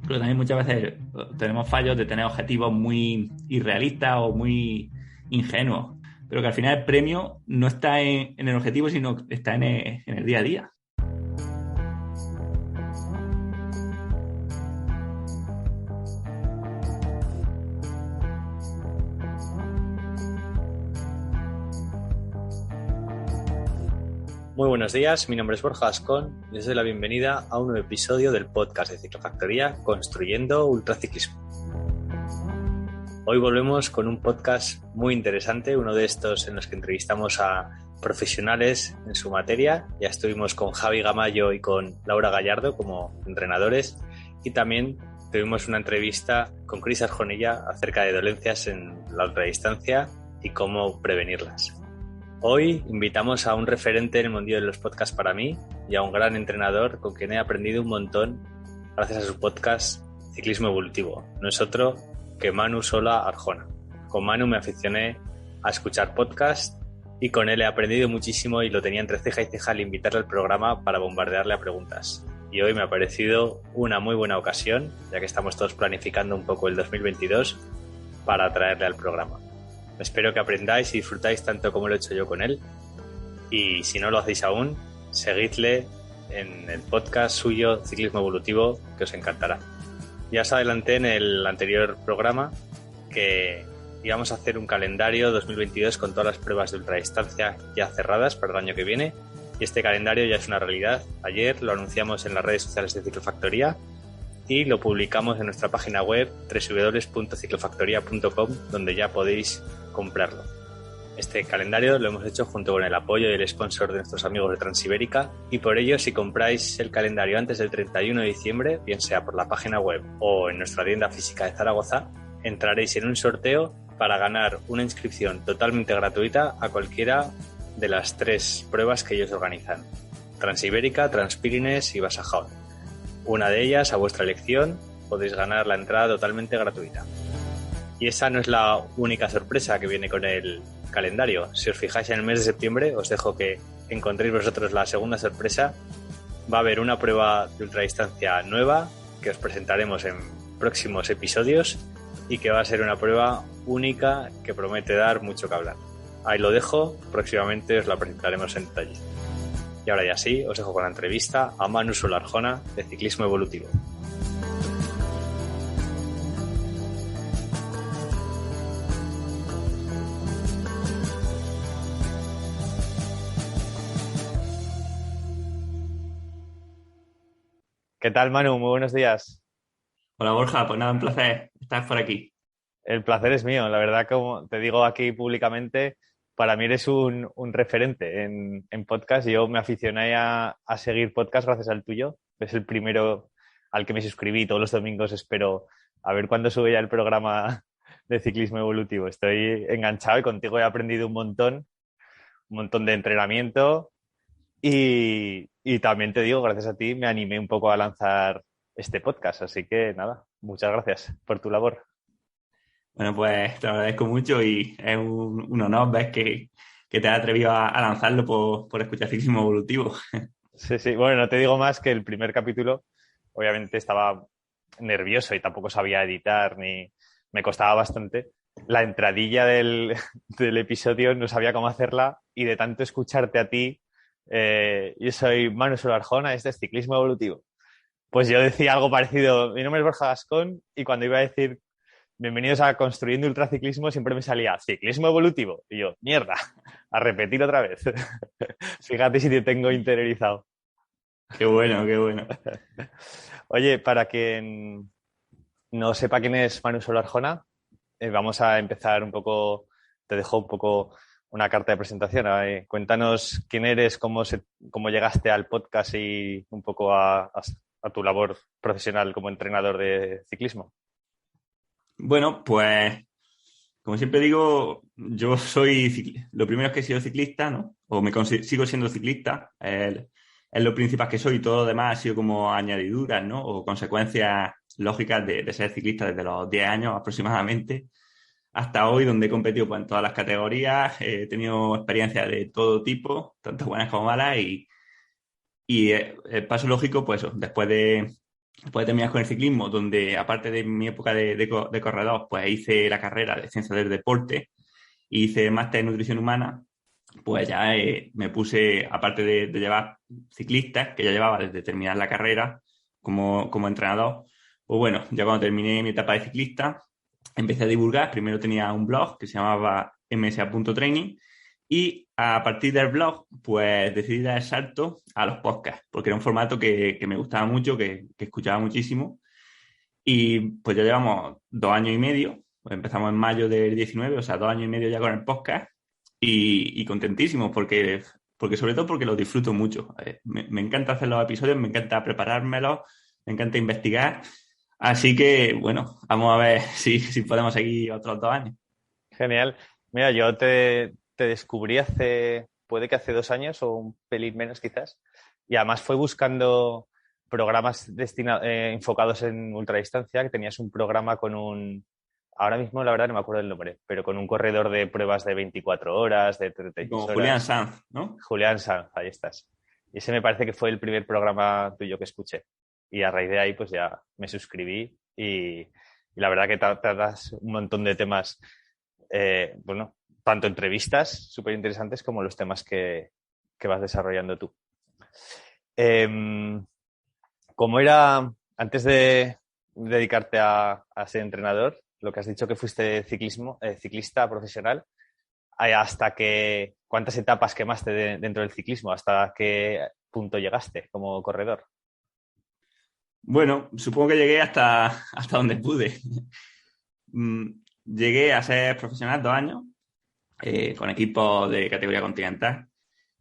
pero también muchas veces tenemos fallos de tener objetivos muy irrealistas o muy ingenuos, pero que al final el premio no está en el objetivo, sino está en el día a día. Muy buenos días, mi nombre es Borja Ascón y os doy la bienvenida a un nuevo episodio del podcast de Ciclofactoría Construyendo Ultraciclismo. Hoy volvemos con un podcast muy interesante, uno de estos en los que entrevistamos a profesionales en su materia. Ya estuvimos con Javi Gamayo y con Laura Gallardo como entrenadores y también tuvimos una entrevista con Cris Arjonilla acerca de dolencias en la ultradistancia y cómo prevenirlas. Hoy invitamos a un referente en el mundo de los podcasts para mí y a un gran entrenador con quien he aprendido un montón gracias a su podcast Ciclismo Evolutivo. No es otro que Manu Sola Arjona. Con Manu me aficioné a escuchar podcasts y con él he aprendido muchísimo y lo tenía entre ceja y ceja al invitarle al programa para bombardearle a preguntas. Y hoy me ha parecido una muy buena ocasión, ya que estamos todos planificando un poco el 2022, para traerle al programa. Espero que aprendáis y disfrutáis tanto como lo he hecho yo con él. Y si no lo hacéis aún, seguidle en el podcast suyo Ciclismo Evolutivo, que os encantará. Ya os adelanté en el anterior programa que íbamos a hacer un calendario 2022 con todas las pruebas de ultradistancia ya cerradas para el año que viene. Y este calendario ya es una realidad. Ayer lo anunciamos en las redes sociales de Ciclofactoría y lo publicamos en nuestra página web www.ciclofactoria.com, donde ya podéis comprarlo. Este calendario lo hemos hecho junto con el apoyo y el sponsor de nuestros amigos de Transibérica, y por ello, si compráis el calendario antes del 31 de diciembre, bien sea por la página web o en nuestra tienda física de Zaragoza, entraréis en un sorteo para ganar una inscripción totalmente gratuita a cualquiera de las 3 pruebas que ellos organizan: Transibérica, Transpirines y Basajaun. Una de ellas, a vuestra elección, podéis ganar la entrada totalmente gratuita. Y esa no es la única sorpresa que viene con el calendario. Si os fijáis en el mes de septiembre, os dejo que encontréis vosotros la segunda sorpresa. Va a haber una prueba de ultradistancia nueva que os presentaremos en próximos episodios y que va a ser una prueba única que promete dar mucho que hablar. Ahí lo dejo, próximamente os la presentaremos en detalle. Y ahora ya sí, os dejo con la entrevista a Manu Sola Arjona de Ciclismo Evolutivo. ¿Qué tal, Manu? Muy buenos días. Hola Borja, pues nada, un placer estar por aquí. El placer es mío, la verdad, como te digo aquí públicamente, para mí eres un referente en podcast. Yo me aficioné a seguir podcast gracias al tuyo. Es el primero al que me suscribí. Todos los domingos espero a ver cuándo sube ya el programa de Ciclismo Evolutivo. Estoy enganchado y contigo he aprendido un montón de entrenamiento y también te digo, gracias a ti me animé un poco a lanzar este podcast. Así que nada, muchas gracias por tu labor. Bueno, pues te agradezco mucho y es un honor ver que te has atrevido a lanzarlo por escuchar Ciclismo Evolutivo. Sí. Bueno, no te digo más que el primer capítulo, obviamente estaba nervioso y tampoco sabía editar, ni me costaba bastante. La entradilla del episodio no sabía cómo hacerla y de tanto escucharte a ti, yo soy Manu Sola Arjona, este es Ciclismo Evolutivo. Pues yo decía algo parecido, mi nombre es Borja Gascón, y cuando iba a decir bienvenidos a Construyendo Ultraciclismo, siempre me salía Ciclismo Evolutivo. Y yo, mierda, a repetir otra vez. Fíjate si te tengo interiorizado. Qué bueno, qué bueno. Oye, para quien no sepa quién es Manu Sola Arjona, vamos a empezar un poco, te dejo un poco una carta de presentación. Cuéntanos quién eres, cómo llegaste al podcast y un poco a tu labor profesional como entrenador de ciclismo. Bueno, pues como siempre digo, yo lo primero es que he sido ciclista, ¿no? O sigo siendo ciclista, es lo principal que soy, todo lo demás ha sido como añadiduras, ¿no? O consecuencias lógicas de ser ciclista desde los 10 años aproximadamente hasta hoy, donde he competido pues, en todas las categorías, he tenido experiencias de todo tipo, tanto buenas como malas, y el paso lógico, pues eso, después de después de terminar con el ciclismo, donde aparte de mi época de corredor, pues hice la carrera de Ciencias del Deporte y hice máster en Nutrición Humana, pues ya me puse, aparte de llevar ciclistas, que ya llevaba desde terminar la carrera como entrenador, pues bueno, ya cuando terminé mi etapa de ciclista, empecé a divulgar. Primero tenía un blog que se llamaba msa.training y a partir del blog, pues decidí dar el salto a los podcasts, porque era un formato que me gustaba mucho, que escuchaba muchísimo. Y pues ya llevamos 2 años y medio, pues empezamos en mayo del 19, o sea, 2 años y medio ya con el podcast y contentísimos porque sobre todo porque lo disfruto mucho. Me encanta hacer los episodios, me encanta preparármelos, me encanta investigar. Así que, bueno, vamos a ver si podemos seguir otros 2 años. Genial. Mira, yo te descubrí puede que hace 2 años o un pelín menos quizás, y además fue buscando programas enfocados en ultradistancia, que tenías un programa ahora mismo la verdad no me acuerdo el nombre, pero con un corredor de pruebas de 24 horas, de 36 Como horas. Julián Sanz, ¿no? Julián Sanz, ahí estás. Y ese me parece que fue el primer programa tuyo que escuché. Y a raíz de ahí, pues ya me suscribí y la verdad que tratas un montón de temas, bueno, tanto entrevistas súper interesantes como los temas que vas desarrollando tú. ¿Cómo era, antes de dedicarte a ser entrenador, lo que has dicho que fuiste ciclista profesional, ¿cuántas etapas quemaste dentro del ciclismo? ¿Hasta qué punto llegaste como corredor? Bueno, supongo que llegué hasta donde pude. Llegué a ser profesional 2 años con equipos de categoría continental.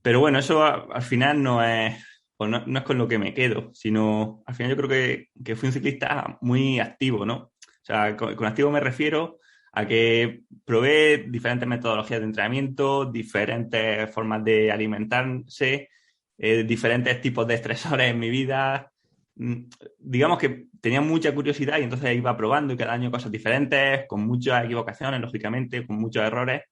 Pero bueno, eso al final no es, pues no es con lo que me quedo, sino al final yo creo que fui un ciclista muy activo, ¿no? O sea, con activo me refiero a que probé diferentes metodologías de entrenamiento, diferentes formas de alimentarse, diferentes tipos de estresores en mi vida. Digamos que tenía mucha curiosidad y entonces iba probando y cada año cosas diferentes, con muchas equivocaciones, lógicamente, con muchos errores,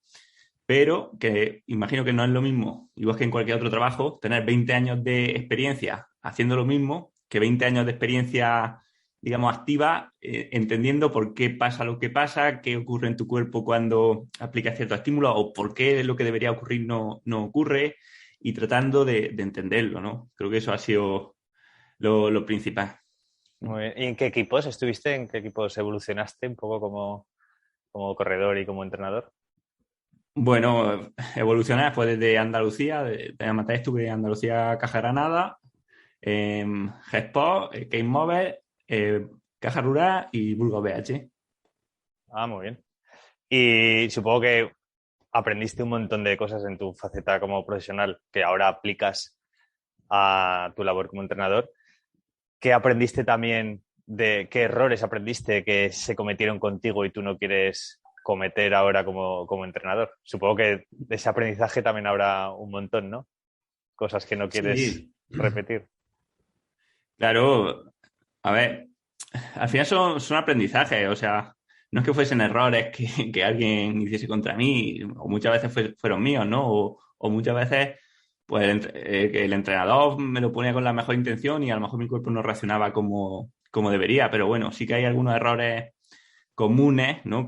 pero que imagino que no es lo mismo, igual que en cualquier otro trabajo, tener 20 años de experiencia haciendo lo mismo que 20 años de experiencia, digamos, activa, entendiendo por qué pasa lo que pasa, qué ocurre en tu cuerpo cuando aplicas ciertos estímulos o por qué lo que debería ocurrir no ocurre y tratando de entenderlo, ¿no? Creo que eso ha sido lo principal. Muy bien. ¿Y en qué equipos estuviste? ¿En qué equipos evolucionaste un poco como corredor y como entrenador? Bueno, evolucioné después desde Andalucía, de Amateur estuve en Andalucía, Caja Granada, G-Sport, Case Mobile, Caja Rural y Burgos BH. Ah, muy bien. Y supongo que aprendiste un montón de cosas en tu faceta como profesional que ahora aplicas a tu labor como entrenador. ¿Qué aprendiste también qué errores aprendiste que se cometieron contigo y tú no quieres cometer ahora como entrenador? Supongo que de ese aprendizaje también habrá un montón, ¿no? Cosas que no quieres Sí, repetir. claro, a ver, al final son aprendizajes, o sea, no es que fuesen errores que alguien hiciese contra mí, o muchas veces fueron míos, ¿no? O muchas veces, pues, que el entrenador me lo ponía con la mejor intención y a lo mejor mi cuerpo no reaccionaba como debería, pero bueno, sí que hay algunos errores comunes, ¿no?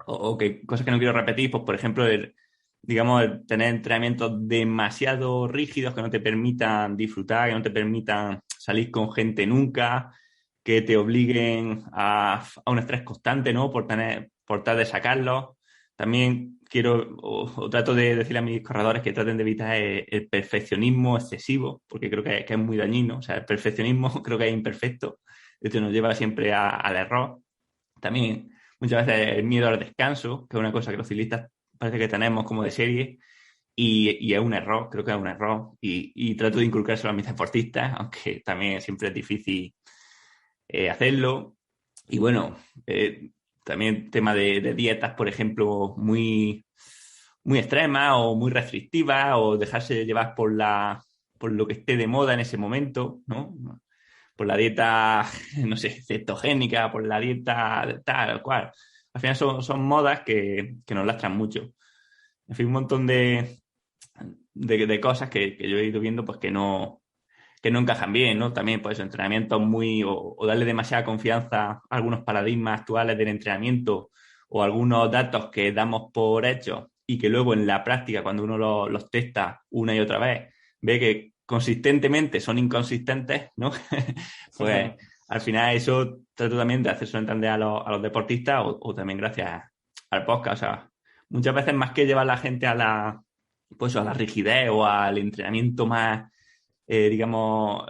O que cosas que no quiero repetir, pues, por ejemplo, digamos, el tener entrenamientos demasiado rígidos que no te permitan disfrutar, que no te permitan salir con gente nunca, que te obliguen a un estrés constante, ¿no? Por tal de sacarlo. También quiero o trato de decirle a mis corredores que traten de evitar el perfeccionismo excesivo, porque creo que es muy dañino. O sea, el perfeccionismo creo que es imperfecto. Esto nos lleva siempre al error. También muchas veces el miedo al descanso, que es una cosa que los ciclistas parece que tenemos como de serie, y es un error, creo que es un error. Y trato de inculcárselo a mis deportistas, aunque también siempre es difícil hacerlo. Y bueno, también tema de dietas, por ejemplo, muy extremas o muy restrictivas, o dejarse llevar por lo que esté de moda en ese momento, ¿no? Por la dieta, no sé, cetogénica, por la dieta tal cual. Al final son modas que nos lastran mucho. En fin, un montón de cosas que yo he ido viendo pues que no que no encajan bien, ¿no? También, pues, entrenamientos o darle demasiada confianza a algunos paradigmas actuales del entrenamiento o algunos datos que damos por hechos y que luego en la práctica, cuando uno los testa una y otra vez, ve que consistentemente son inconsistentes, ¿no? Pues al final eso trato también de hacerse entender a los deportistas o también gracias al podcast. O sea, muchas veces más que llevar a la gente pues a la rigidez o al entrenamiento más digamos,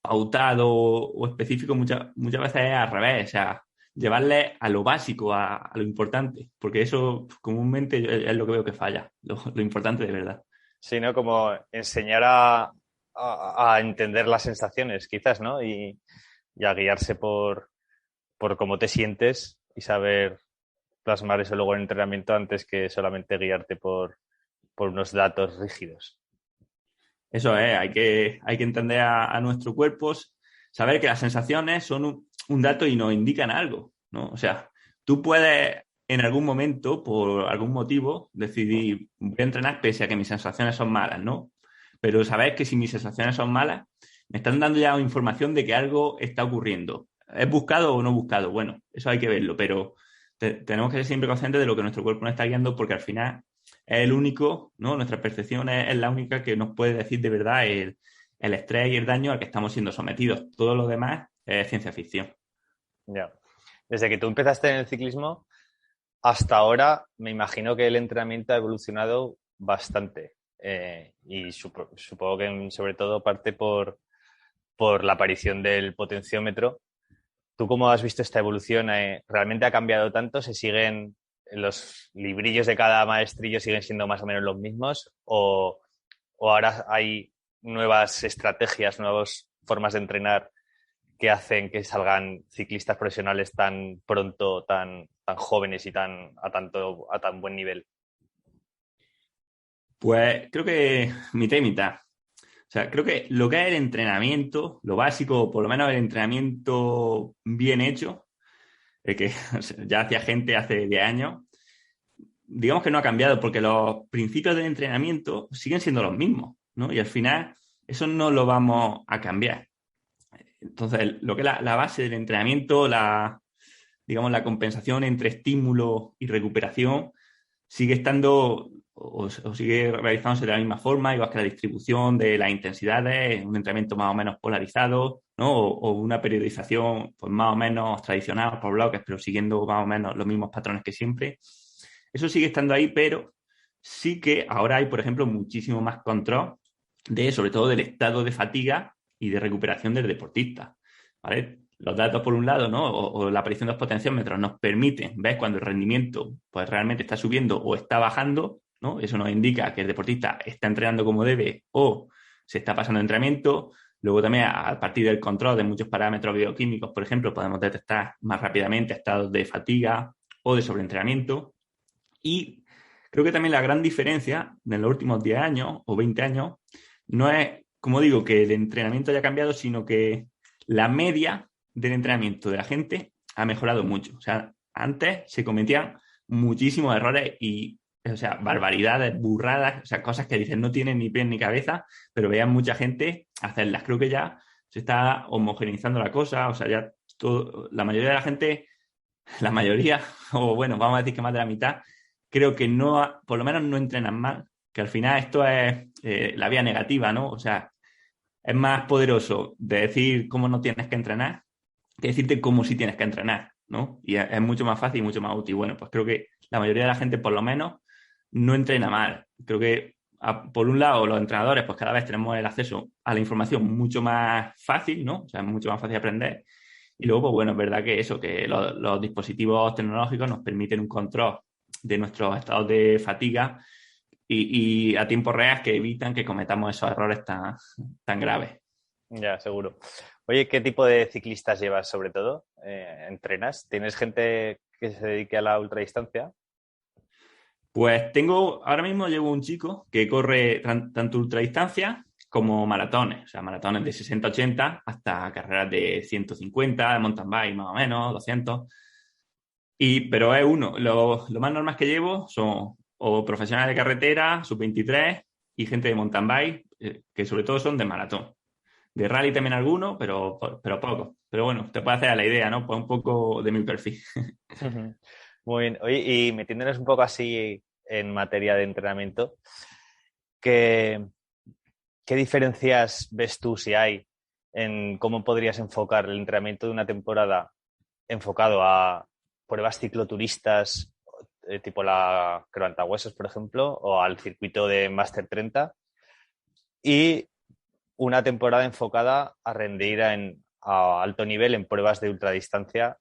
pautado o específico, muchas veces es al revés, o sea, llevarle a lo básico, a lo importante, porque eso comúnmente es lo que veo que falla, lo importante de verdad. Sí, ¿no? Como enseñar a entender las sensaciones, quizás, ¿no? Y a guiarse por cómo te sientes y saber plasmar eso luego en entrenamiento antes que solamente guiarte por unos datos rígidos. Eso es, hay que entender a nuestro cuerpo, saber que las sensaciones son un dato y nos indican algo, ¿no? O sea, tú puedes en algún momento, por algún motivo, decidir, voy a entrenar pese a que mis sensaciones son malas, ¿no? Pero sabes que si mis sensaciones son malas, me están dando ya información de que algo está ocurriendo. ¿Es buscado o no buscado? Bueno, eso hay que verlo, pero tenemos que ser siempre conscientes de lo que nuestro cuerpo nos está guiando porque al final es el único, ¿no? Nuestra percepción es la única que nos puede decir de verdad el estrés y el daño al que estamos siendo sometidos. Todo lo demás es ciencia ficción. Ya. Desde que tú empezaste en el ciclismo hasta ahora, me imagino que el entrenamiento ha evolucionado bastante. Y supongo que sobre todo parte por la aparición del potenciómetro. ¿Tú cómo has visto esta evolución? ¿Realmente ha cambiado tanto? ¿Se siguen los librillos de cada maestrillo siguen siendo más o menos los mismos? ¿O ahora hay nuevas estrategias, nuevas formas de entrenar que hacen que salgan ciclistas profesionales tan pronto, tan jóvenes y a tan buen nivel? Pues creo que mitad y mitad. O sea, creo que lo que es el entrenamiento, lo básico, por lo menos el entrenamiento bien hecho, el que o sea, ya hacía gente hace 10 años, digamos que no ha cambiado porque los principios del entrenamiento siguen siendo los mismos, ¿no? Y al final eso no lo vamos a cambiar. Entonces, lo que es la base del entrenamiento, digamos, la compensación entre estímulo y recuperación sigue estando o sigue realizándose de la misma forma, igual que la distribución de las intensidades, un entrenamiento más o menos polarizado, ¿no? O una periodización pues más o menos tradicional por bloques, pero siguiendo más o menos los mismos patrones que siempre. Eso sigue estando ahí, pero sí que ahora hay, por ejemplo, muchísimo más control sobre todo del estado de fatiga y de recuperación del deportista, ¿vale? Los datos, por un lado, ¿no? O la aparición de los potenciómetros nos permiten ver cuando el rendimiento pues, realmente está subiendo o está bajando, ¿no? Eso nos indica que el deportista está entrenando como debe o se está pasando de entrenamiento. Luego también, a partir del control de muchos parámetros bioquímicos, por ejemplo, podemos detectar más rápidamente estados de fatiga o de sobreentrenamiento. Y creo que también la gran diferencia en los últimos 10 años o 20 años no es, como digo, que el entrenamiento haya cambiado, sino que la media del entrenamiento de la gente ha mejorado mucho. O sea, antes se cometían muchísimos errores y, o sea, barbaridades, burradas, o sea, cosas que dicen no tienen ni pies ni cabeza, pero veían mucha gente hacerlas. Creo que ya se está homogeneizando la cosa, o sea, ya la mayoría de la gente, la mayoría, o bueno, vamos a decir que más de la mitad, creo que no, por lo menos no entrenan mal, que al final esto es la vía negativa, ¿no? O sea, es más poderoso de decir cómo no tienes que entrenar que decirte cómo sí tienes que entrenar, ¿no? Y es mucho más fácil y mucho más útil. Bueno, pues creo que la mayoría de la gente, por lo menos, no entrena mal. Creo que, por un lado, los entrenadores, pues cada vez tenemos el acceso a la información mucho más fácil, ¿no? O sea, es mucho más fácil aprender. Y luego, pues bueno, es verdad que eso, que los dispositivos tecnológicos nos permiten un control de nuestros estados de fatiga y a tiempo real que evitan que cometamos esos errores tan graves. Ya, seguro. Oye, ¿qué tipo de ciclistas llevas sobre todo? ¿Entrenas? ¿Tienes gente que se dedique a la ultradistancia? Pues ahora mismo llevo un chico que corre tanto ultradistancia como maratones, o sea, maratones de 60-80 hasta carreras de 150, de mountain bike más o menos, 200. Pero es uno. Lo más normal que llevo son o profesionales de carretera, sub-23 y gente de mountain bike, que sobre todo son de maratón. De rally también alguno, pero poco. Pero bueno, te puede hacer a la idea, ¿no? Pues un poco de mi perfil. Ujú. Muy bien. Oye, y metiéndonos un poco así en materia de entrenamiento, ¿qué, qué diferencias ves tú si hay en cómo podrías enfocar el entrenamiento de una temporada enfocado a pruebas cicloturistas, tipo la Quebrantagüesos, por ejemplo, o al circuito de Master 30, y una temporada enfocada a rendir a alto nivel en pruebas de ultradistancia,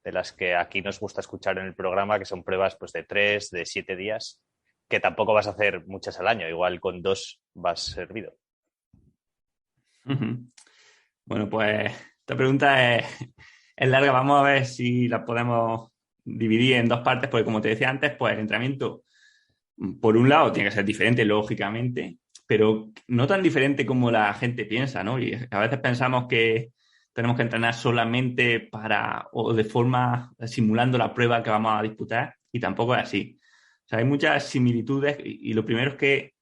de las que aquí nos gusta escuchar en el programa, que son pruebas pues, de 3, de 7 días, que tampoco vas a hacer muchas al año, igual con 2 vas servido. Ujú. Bueno, pues esta pregunta es larga. Vamos a ver si la podemos dividir en dos partes, porque como te decía antes, pues el entrenamiento, por un lado, tiene que ser diferente, lógicamente, pero no tan diferente como la gente piensa, ¿no? Y a veces pensamos que tenemos que entrenar solamente para o de forma simulando la prueba que vamos a disputar, y tampoco es así. O sea, hay muchas similitudes y lo primero es que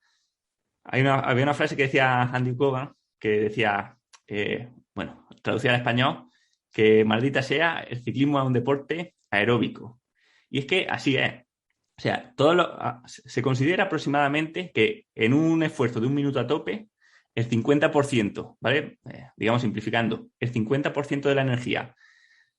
había una frase que decía Andy Kogan que decía, bueno, traducida al español, que maldita sea, el ciclismo es un deporte aeróbico. Y es que así es. O sea, se considera aproximadamente que en un esfuerzo de un minuto a tope, el 50%, ¿vale? Digamos simplificando, el 50% de la energía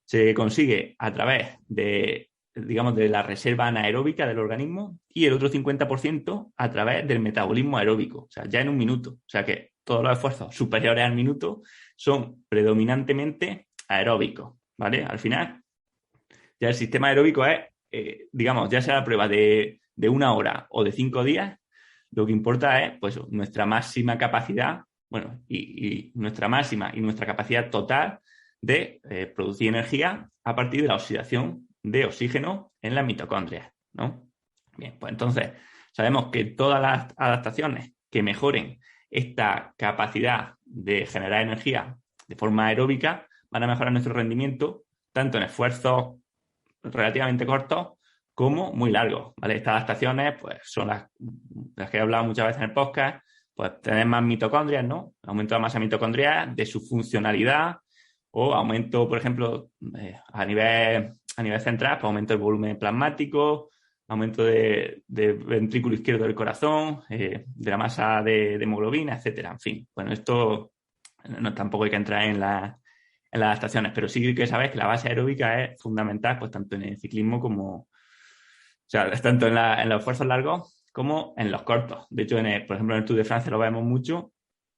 se consigue a través de, digamos, de la reserva anaeróbica del organismo y el otro 50% a través del metabolismo aeróbico, o sea, ya en un minuto. O sea que todos los esfuerzos superiores al minuto son predominantemente aeróbicos, ¿vale? Al final, ya el sistema aeróbico es, digamos, ya sea la prueba de 1 hora o de 5 días, lo que importa es, pues, nuestra máxima capacidad, bueno, y nuestra máxima y nuestra capacidad total de producir energía a partir de la oxidación de oxígeno en las mitocondrias, ¿no? Bien, pues entonces sabemos que todas las adaptaciones que mejoren esta capacidad de generar energía de forma aeróbica van a mejorar nuestro rendimiento tanto en esfuerzos relativamente cortos como muy largos, ¿vale? Estas adaptaciones, pues, son las que he hablado muchas veces en el podcast, pues tener más mitocondrias, ¿no? Aumento de la masa mitocondrial, de su funcionalidad, o aumento, por ejemplo, a nivel central, pues aumento del volumen plasmático, aumento de ventrículo izquierdo del corazón, de la masa de hemoglobina, etcétera. En fin, bueno, esto no, tampoco hay que entrar en las adaptaciones, pero sí que sabes que la base aeróbica es fundamental, pues tanto en el ciclismo como, o sea, tanto en los esfuerzos largos como en los cortos. De hecho, por ejemplo, en el Tour de Francia lo vemos mucho,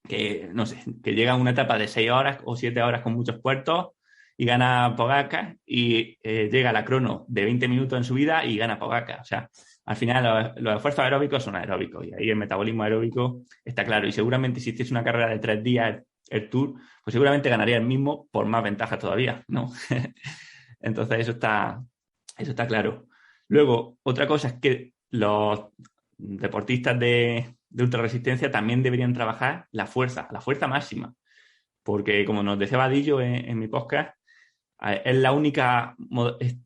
que, no sé, que llega a una etapa de 6 horas o 7 horas con muchos puertos y gana Pogacar y llega a la crono de 20 minutos en subida y gana Pogacar. O sea, al final los esfuerzos aeróbicos son aeróbicos y ahí el metabolismo aeróbico está claro. Y seguramente si hiciese una carrera de 3 días el Tour, pues seguramente ganaría el mismo por más ventajas todavía, ¿no? Entonces eso está claro. Luego, otra cosa es que los deportistas de ultrarresistencia también deberían trabajar la fuerza máxima, porque como nos decía Vadillo en mi podcast, es la única,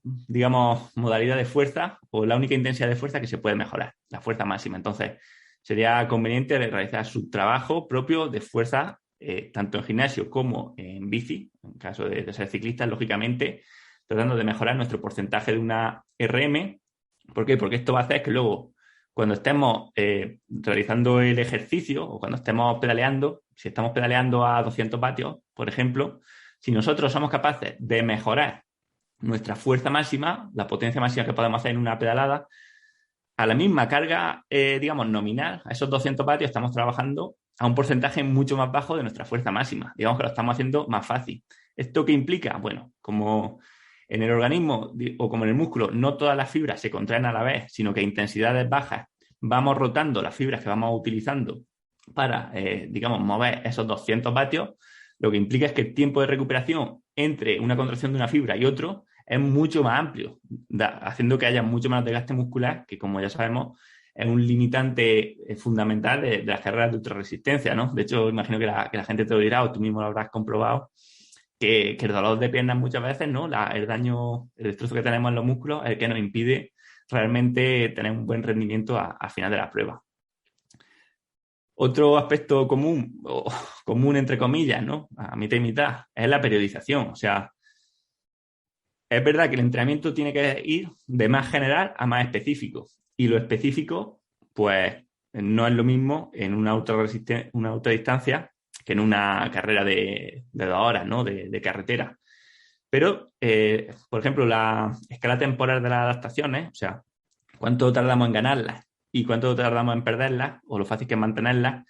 digamos, modalidad de fuerza o la única intensidad de fuerza que se puede mejorar, la fuerza máxima. Entonces, sería conveniente realizar su trabajo propio de fuerza, tanto en gimnasio como en bici, en caso de ser ciclistas, lógicamente, tratando de mejorar nuestro porcentaje de una RM. ¿Por qué? Porque esto va a hacer que luego, cuando estemos realizando el ejercicio o cuando estemos pedaleando, si estamos pedaleando a 200 vatios, por ejemplo, si nosotros somos capaces de mejorar nuestra fuerza máxima, la potencia máxima que podemos hacer en una pedalada, a la misma carga, digamos, nominal, a esos 200 vatios, estamos trabajando a un porcentaje mucho más bajo de nuestra fuerza máxima. Digamos que lo estamos haciendo más fácil. ¿Esto qué implica? Bueno, como en el organismo o como en el músculo, no todas las fibras se contraen a la vez, sino que a intensidades bajas vamos rotando las fibras que vamos utilizando para, digamos, mover esos 200 vatios, lo que implica es que el tiempo de recuperación entre una contracción de una fibra y otro es mucho más amplio, haciendo que haya mucho más desgaste muscular, que como ya sabemos es un limitante fundamental de las carreras de ultrarresistencia, ¿no? De hecho, imagino que la gente te lo dirá o tú mismo lo habrás comprobado, que el dolor de piernas muchas veces, ¿no? El daño, el destrozo que tenemos en los músculos es el que nos impide realmente tener un buen rendimiento al final de la prueba. Otro aspecto común, o común entre comillas, ¿no? A mitad y mitad, es la periodización. O sea, es verdad que el entrenamiento tiene que ir de más general a más específico. Y lo específico, pues, no es lo mismo en una ultradistancia que en una carrera de 2 horas, ¿no? De carretera. Pero, por ejemplo, la escala temporal de las adaptaciones, o sea, cuánto tardamos en ganarlas y cuánto tardamos en perderlas, o lo fácil que es mantenerlas,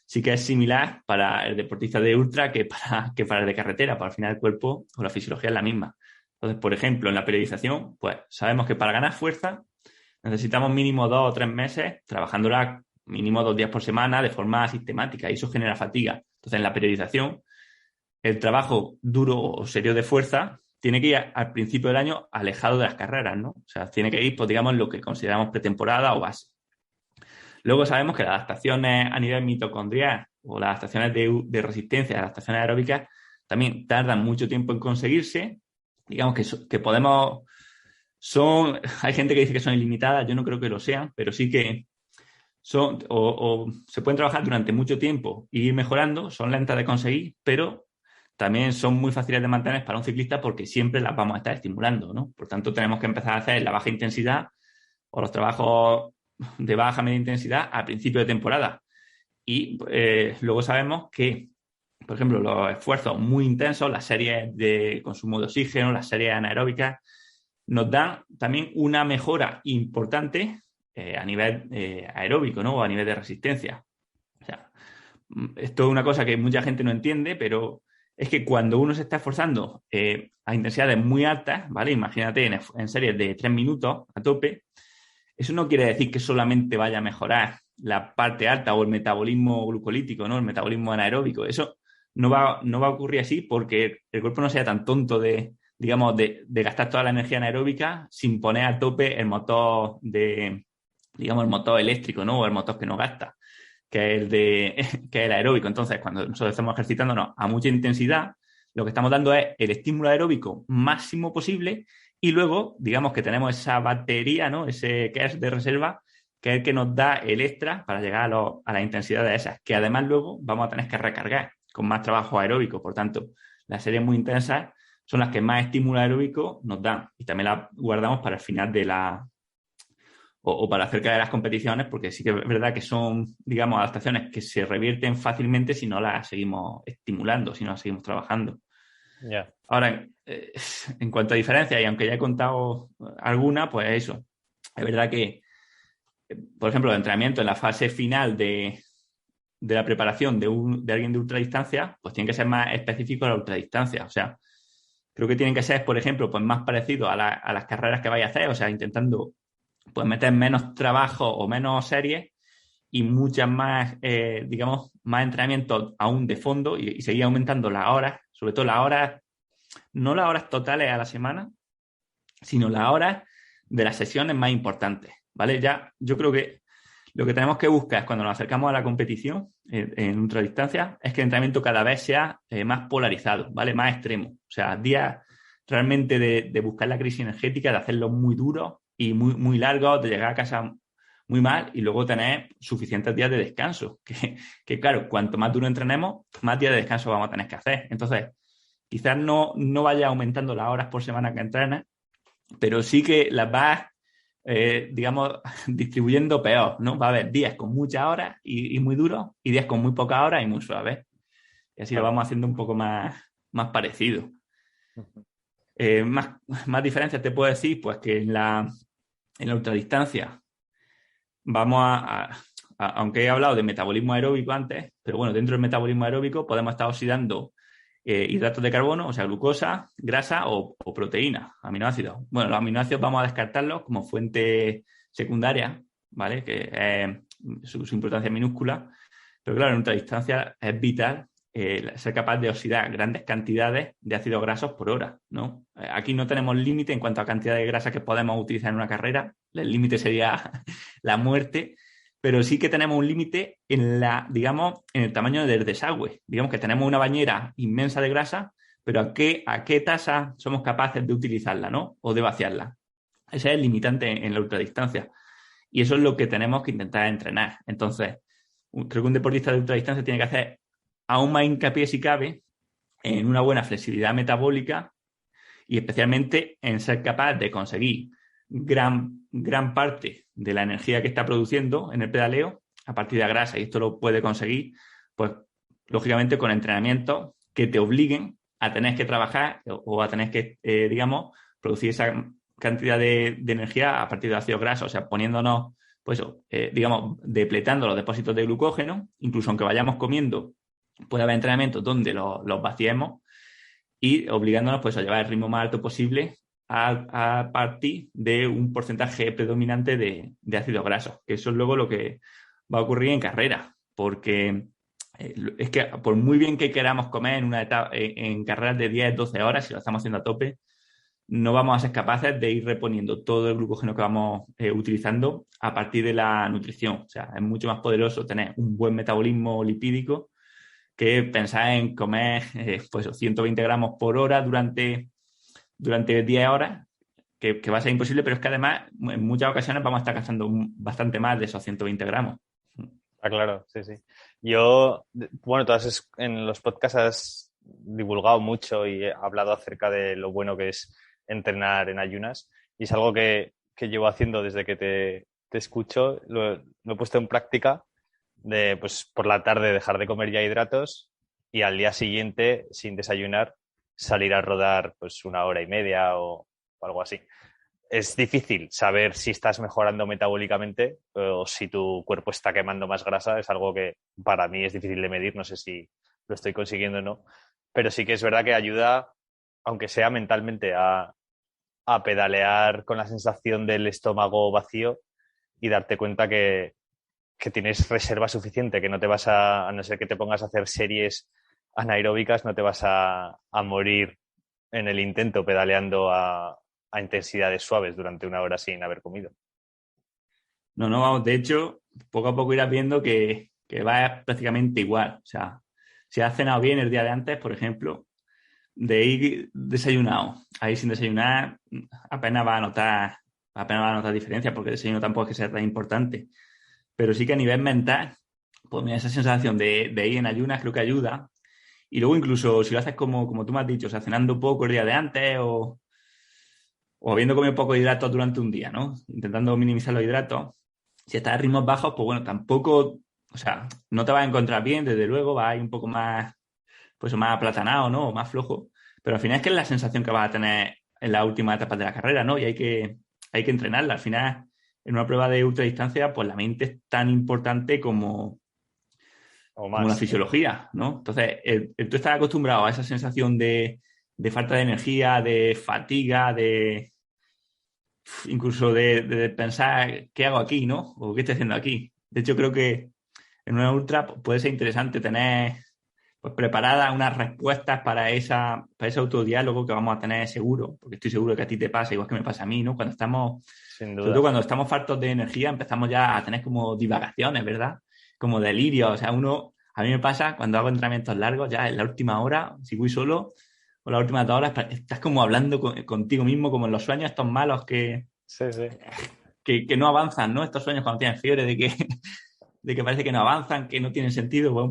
sí que es similar para el deportista de ultra que para el de carretera, para al final el cuerpo o la fisiología es la misma. Entonces, por ejemplo, en la periodización, pues sabemos que para ganar fuerza necesitamos mínimo 2 o 3 meses trabajándola mínimo 2 días por semana de forma sistemática y eso genera fatiga. Entonces, en la periodización, el trabajo duro o serio de fuerza tiene que ir al principio del año alejado de las carreras, ¿no? O sea, tiene que ir, pues digamos, lo que consideramos pretemporada o base. Luego sabemos que las adaptaciones a nivel mitocondrial o las adaptaciones de resistencia, las adaptaciones aeróbicas, también tardan mucho tiempo en conseguirse. Digamos que podemos... hay gente que dice que son ilimitadas, yo no creo que lo sean, pero sí que son o se pueden trabajar durante mucho tiempo e ir mejorando, son lentas de conseguir, pero también son muy fáciles de mantener para un ciclista porque siempre las vamos a estar estimulando, ¿no? Por tanto, tenemos que empezar a hacer la baja intensidad o los trabajos de baja media intensidad a principio de temporada. Y luego sabemos que, por ejemplo, los esfuerzos muy intensos, las series de consumo de oxígeno, las series anaeróbicas, nos dan también una mejora importante a nivel aeróbico, ¿no? O a nivel de resistencia. O sea, esto es una cosa que mucha gente no entiende, pero es que cuando uno se está esforzando a intensidades muy altas, ¿vale? Imagínate en series de 3 minutos a tope, eso no quiere decir que solamente vaya a mejorar la parte alta o el metabolismo glucolítico, ¿no? El metabolismo anaeróbico. Eso no va a ocurrir así porque el cuerpo no sea tan tonto de gastar toda la energía anaeróbica sin poner a tope el motor el motor eléctrico, ¿no? O el motor que no gasta, que es que es el aeróbico. Entonces, cuando nosotros estamos ejercitándonos a mucha intensidad, lo que estamos dando es el estímulo aeróbico máximo posible y luego, digamos que tenemos esa batería, ¿no? Ese que es de reserva, que es el que nos da el extra para llegar a las intensidades esas, que además luego vamos a tener que recargar con más trabajo aeróbico. Por tanto, las series muy intensas son las que más estímulo aeróbico nos dan y también las guardamos para el final de o para cerca de las competiciones, porque sí que es verdad que son, digamos, adaptaciones que se revierten fácilmente si no las seguimos estimulando, si no las seguimos trabajando. Yeah. Ahora, en cuanto a diferencias, y aunque ya he contado alguna, pues eso. Es verdad que, por ejemplo, el entrenamiento en la fase final de la preparación de alguien de ultradistancia, pues tiene que ser más específico a la ultradistancia. O sea, creo que tienen que ser, por ejemplo, pues más parecidos a las carreras que vaya a hacer, o sea, intentando pues meter menos trabajo o menos series y muchas más, digamos, más entrenamiento aún de fondo y seguir aumentando las horas, sobre todo las horas, no las horas totales a la semana, sino las horas de las sesiones más importantes, ¿vale? Ya yo creo que lo que tenemos que buscar cuando nos acercamos a la competición en ultradistancia es que el entrenamiento cada vez sea más polarizado, ¿vale? Más extremo. O sea, días realmente de buscar la crisis energética, de hacerlo muy duro y muy, muy largos, de llegar a casa muy mal y luego tener suficientes días de descanso. Que claro, cuanto más duro entrenemos, más días de descanso vamos a tener que hacer. Entonces, quizás no vaya aumentando las horas por semana que entrenes, pero sí que las vas, digamos, distribuyendo peor, ¿no? Va a haber días con muchas horas y muy duros y días con muy pocas horas y muy suaves. Y así lo vamos haciendo un poco más parecido. Más diferencias te puedo decir, pues que en la ultradistancia vamos aunque he hablado de metabolismo aeróbico antes, pero bueno, dentro del metabolismo aeróbico podemos estar oxidando hidratos de carbono, o sea, glucosa, grasa o proteínas, aminoácidos. Bueno, los aminoácidos vamos a descartarlos como fuente secundaria, ¿vale? Que su importancia es minúscula, pero claro, en ultradistancia es vital ser capaz de oxidar grandes cantidades de ácidos grasos por hora, ¿no? Aquí no tenemos límite en cuanto a cantidad de grasa que podemos utilizar en una carrera, el límite sería la muerte, pero sí que tenemos un límite digamos, en el tamaño del desagüe. Digamos que tenemos una bañera inmensa de grasa, pero ¿a qué tasa somos capaces de utilizarla, ¿no? O de vaciarla? Ese es el limitante en la ultradistancia. Y eso es lo que tenemos que intentar entrenar. Entonces, creo que un deportista de ultradistancia tiene que hacer aún más hincapié, si cabe, en una buena flexibilidad metabólica y especialmente en ser capaz de conseguir gran parte de la energía que está produciendo en el pedaleo a partir de la grasa. Y esto lo puede conseguir, pues, lógicamente, con entrenamientos que te obliguen a tener que trabajar o a tener que, digamos, producir esa cantidad de energía a partir de ácidos grasos, o sea, poniéndonos, pues, digamos, depletando los depósitos de glucógeno, incluso aunque vayamos comiendo, puede haber entrenamientos donde los vaciemos y obligándonos, pues, a llevar el ritmo más alto posible a partir de un porcentaje predominante de ácidos grasos, que eso es luego lo que va a ocurrir en carrera, porque es que por muy bien que queramos comer en una etapa, en carreras de 10, 12 horas, si lo estamos haciendo a tope, no vamos a ser capaces de ir reponiendo todo el glucógeno que vamos utilizando a partir de la nutrición. O sea, es mucho más poderoso tener un buen metabolismo lipídico que pensar en comer pues 120 gramos por hora durante 10 horas, que va a ser imposible, pero es que además en muchas ocasiones vamos a estar gastando bastante más de esos 120 gramos. Ah, claro, sí, sí. Yo, bueno, en los podcasts has divulgado mucho y he hablado acerca de lo bueno que es entrenar en ayunas y es algo que llevo haciendo desde que te escucho. Lo he puesto en práctica de, pues, por la tarde dejar de comer ya hidratos y al día siguiente, sin desayunar, salir a rodar pues 1 hora y media o algo así. Es difícil saber si estás mejorando metabólicamente o si tu cuerpo está quemando más grasa. Es algo que para mí es difícil de medir. No sé si lo estoy consiguiendo o no. Pero sí que es verdad que ayuda, aunque sea mentalmente, a pedalear con la sensación del estómago vacío y darte cuenta que tienes reserva suficiente, que no te vas a no ser que te pongas a hacer series anaeróbicas, no te vas a morir en el intento pedaleando a intensidades suaves durante 1 hora sin haber comido. No, no, vamos, de hecho, poco a poco irás viendo que va prácticamente igual. O sea, si has cenado bien el día de antes, por ejemplo, de ir desayunado a ir sin desayunar, apenas va a notar diferencia, porque el desayuno tampoco es que sea tan importante. Pero sí que a nivel mental, pues mira, esa sensación de ir en ayunas creo que ayuda. Y luego incluso si lo haces como tú me has dicho, o sea, cenando poco el día de antes o habiendo comido poco de hidratos durante un día, ¿no? Intentando minimizar los hidratos. Si estás a ritmos bajos, pues bueno, tampoco, o sea, no te vas a encontrar bien, desde luego, vas a ir un poco más, pues más aplatanado, ¿no? O más flojo. Pero al final es que es la sensación que vas a tener en las últimas etapas de la carrera, ¿no? Y hay que entrenarla. Al final, en una prueba de ultradistancia, pues la mente es tan importante O como la más. fisiología, ¿no? Entonces, tú estás acostumbrado a esa sensación de falta de energía, de fatiga, incluso de pensar qué hago aquí, ¿no? O qué estoy haciendo aquí. De hecho, creo que en una ultra puede ser interesante tener pues preparadas unas respuestas para ese autodiálogo que vamos a tener seguro, porque estoy seguro que a ti te pasa, igual que me pasa a mí, ¿no? Sin Sobre todo duda. cuando estamos fartos de energía, empezamos ya a tener como divagaciones, ¿verdad? Como delirios. O sea, a mí me pasa cuando hago entrenamientos largos, ya en la última hora, si voy solo, o las últimas 2 horas, estás como hablando contigo mismo, como en los sueños estos malos Sí, sí. que no avanzan, ¿no? Estos sueños cuando tienes fiebre de que parece que no avanzan, que no tienen sentido, pues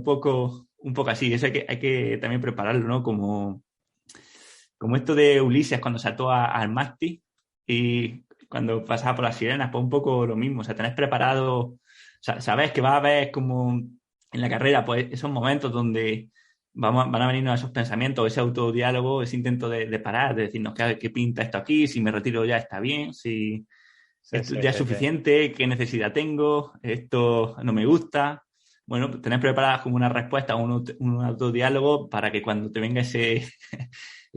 un poco así. Eso hay que también prepararlo, ¿no? Como esto de Ulises cuando saltó al mástil y cuando pasaba por las sirenas, pues un poco lo mismo. O sea, tenés preparado, sabes que va a haber como en la carrera, pues esos momentos donde van a venirnos esos pensamientos, ese autodiálogo, ese intento de parar, de decirnos qué pinta esto aquí, si me retiro ya está bien, si Sí, esto sí, ya es sí, sí. suficiente, qué necesidad tengo, esto no me gusta. Bueno, pues tenés preparadas como una respuesta, un autodiálogo para que cuando te venga ese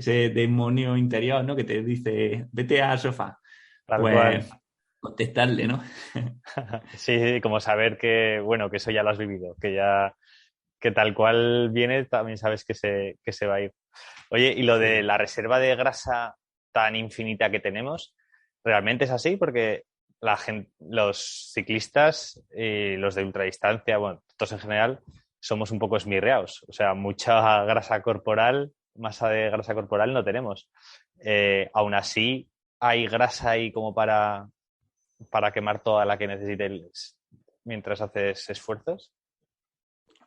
demonio interior, ¿no? Que te dice, vete al sofá, Tal cual. pues contestarle, ¿no? Sí, como saber que, bueno, que eso ya lo has vivido, que tal cual viene, también sabes que se va a ir. Oye, y lo de Sí. la reserva de grasa tan infinita que tenemos, ¿realmente es así? Porque los ciclistas y los de ultradistancia, bueno, todos en general, somos un poco esmirreados. O sea, mucha grasa corporal, masa de grasa corporal no tenemos. Aún así, hay grasa ahí como para quemar toda la que necesites mientras haces esfuerzos.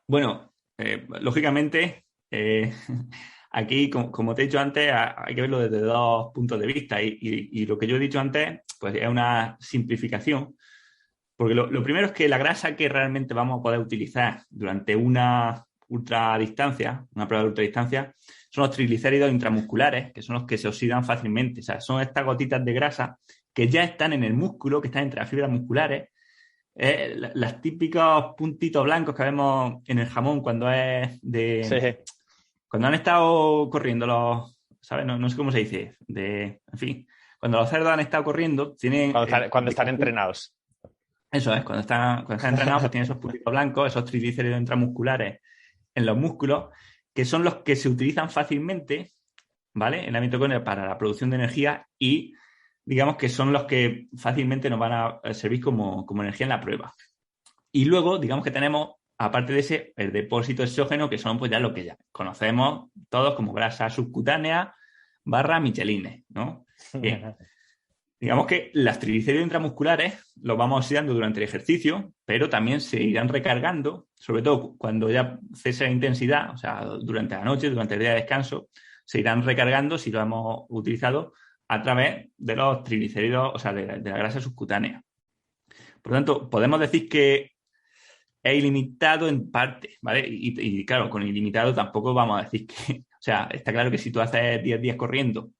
Bueno, lógicamente, aquí, como te he dicho antes, hay que verlo desde dos puntos de vista y lo que yo he dicho antes, pues es una simplificación, porque lo primero es que la grasa que realmente vamos a poder utilizar durante una ultradistancia, una prueba de ultradistancia, son los triglicéridos intramusculares, que son los que se oxidan fácilmente. O sea, son estas gotitas de grasa que ya están en el músculo, que están entre las fibras musculares, las típicos puntitos blancos que vemos en el jamón cuando es Sí, de... Cuando han estado corriendo los... ¿Sabes? No sé cómo se dice. En fin, cuando los cerdos han estado corriendo, tienen... cuando están entrenados. Eso es, cuando están entrenados, pues tienen esos puntitos blancos, esos triglicéridos intramusculares en los músculos, que son los que se utilizan fácilmente, ¿vale? En la mitocondria para la producción de energía y digamos que son los que fácilmente nos van a servir como energía en la prueba. Y luego, digamos que tenemos, aparte de ese, el depósito exógeno, que son pues ya lo que ya conocemos todos como grasa subcutánea / michelines, ¿no? Bien. Digamos que las triglicéridos intramusculares los vamos oxidando durante el ejercicio, pero también se irán recargando, sobre todo cuando ya cese la intensidad, o sea, durante la noche, durante el día de descanso, se irán recargando si lo hemos utilizado a través de los triglicéridos, o sea, de la grasa subcutánea. Por lo tanto, podemos decir que es ilimitado en parte, ¿vale? Y claro, con ilimitado tampoco vamos a decir que, o sea, está claro que si tú haces 10 días corriendo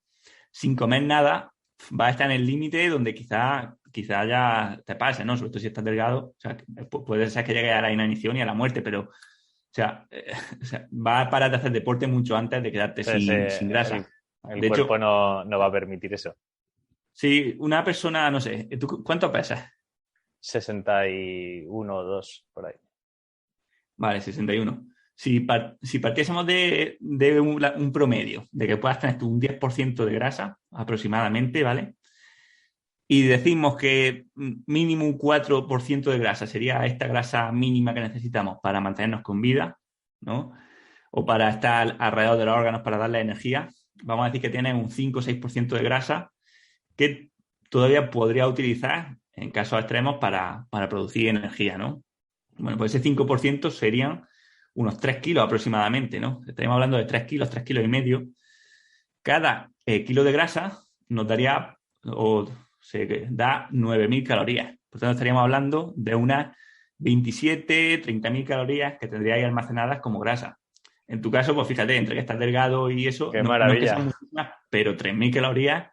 sin comer nada, va a estar en el límite donde quizá ya te pase, ¿no? Sobre todo si estás delgado, o sea, puede ser que llegue a la inanición y a la muerte, pero, o sea, va a parar de hacer deporte mucho antes de quedarte sin grasa. El De cuerpo hecho, no va a permitir eso. si una persona, no sé, ¿tú cuánto pesas? 61 o 2, por ahí. Vale, 61. Si partiésemos de un promedio, de que puedas tener tú un 10% de grasa aproximadamente, ¿vale? Y decimos que mínimo un 4% de grasa sería esta grasa mínima que necesitamos para mantenernos con vida, ¿no? O para estar alrededor de los órganos para darle energía. Vamos a decir que tienes un 5 o 6% de grasa que todavía podría utilizar en casos extremos para producir energía, ¿no? Bueno, pues ese 5% serían unos 3 kilos aproximadamente, ¿no? Estaríamos hablando de 3 kilos, 3 kilos y medio. Cada kilo de grasa nos daría o se da 9.000 calorías. Por tanto, estaríamos hablando de unas 27, 30.000 calorías que tendríais almacenadas como grasa. En tu caso, pues fíjate, entre que estás delgado y eso, ¡Qué no es que maravilla! sean muchísimas, pero 3.000 calorías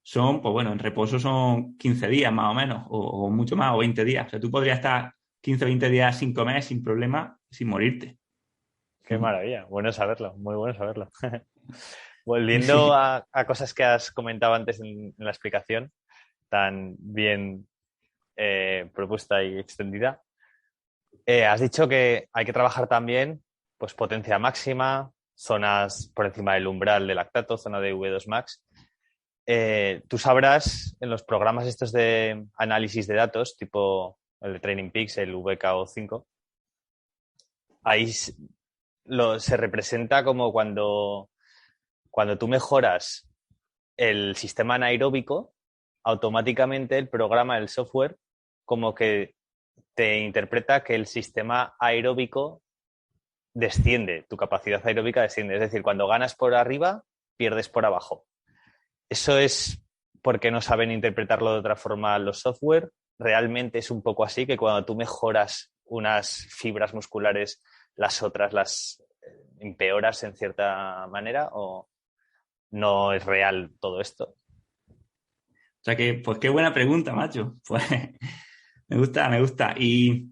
son, pues bueno, en reposo son 15 días más o menos, o mucho más, o 20 días. O sea, tú podrías estar 15 o 20 días sin comer, sin problema, sin morirte. ¡Qué maravilla! Bueno saberlo, muy bueno saberlo. Volviendo Sí. a cosas que has comentado antes en la explicación, tan bien propuesta y extendida, has dicho que hay que trabajar también pues, potencia máxima, zonas por encima del umbral de lactato, zona de V2 max. Tú sabrás en los programas estos de análisis de datos, tipo el de Training Peaks, el VKO5, ahí se representa como cuando tú mejoras el sistema anaeróbico, automáticamente el programa, el software, como que te interpreta que el sistema aeróbico desciende, tu capacidad aeróbica desciende. Es decir, cuando ganas por arriba, pierdes por abajo. Eso es porque no saben interpretarlo de otra forma los software. Realmente es un poco así, que cuando tú mejoras unas fibras musculares, las otras las empeoras en cierta manera, o no es real todo esto. O sea que, pues qué buena pregunta, macho. Pues me gusta. Y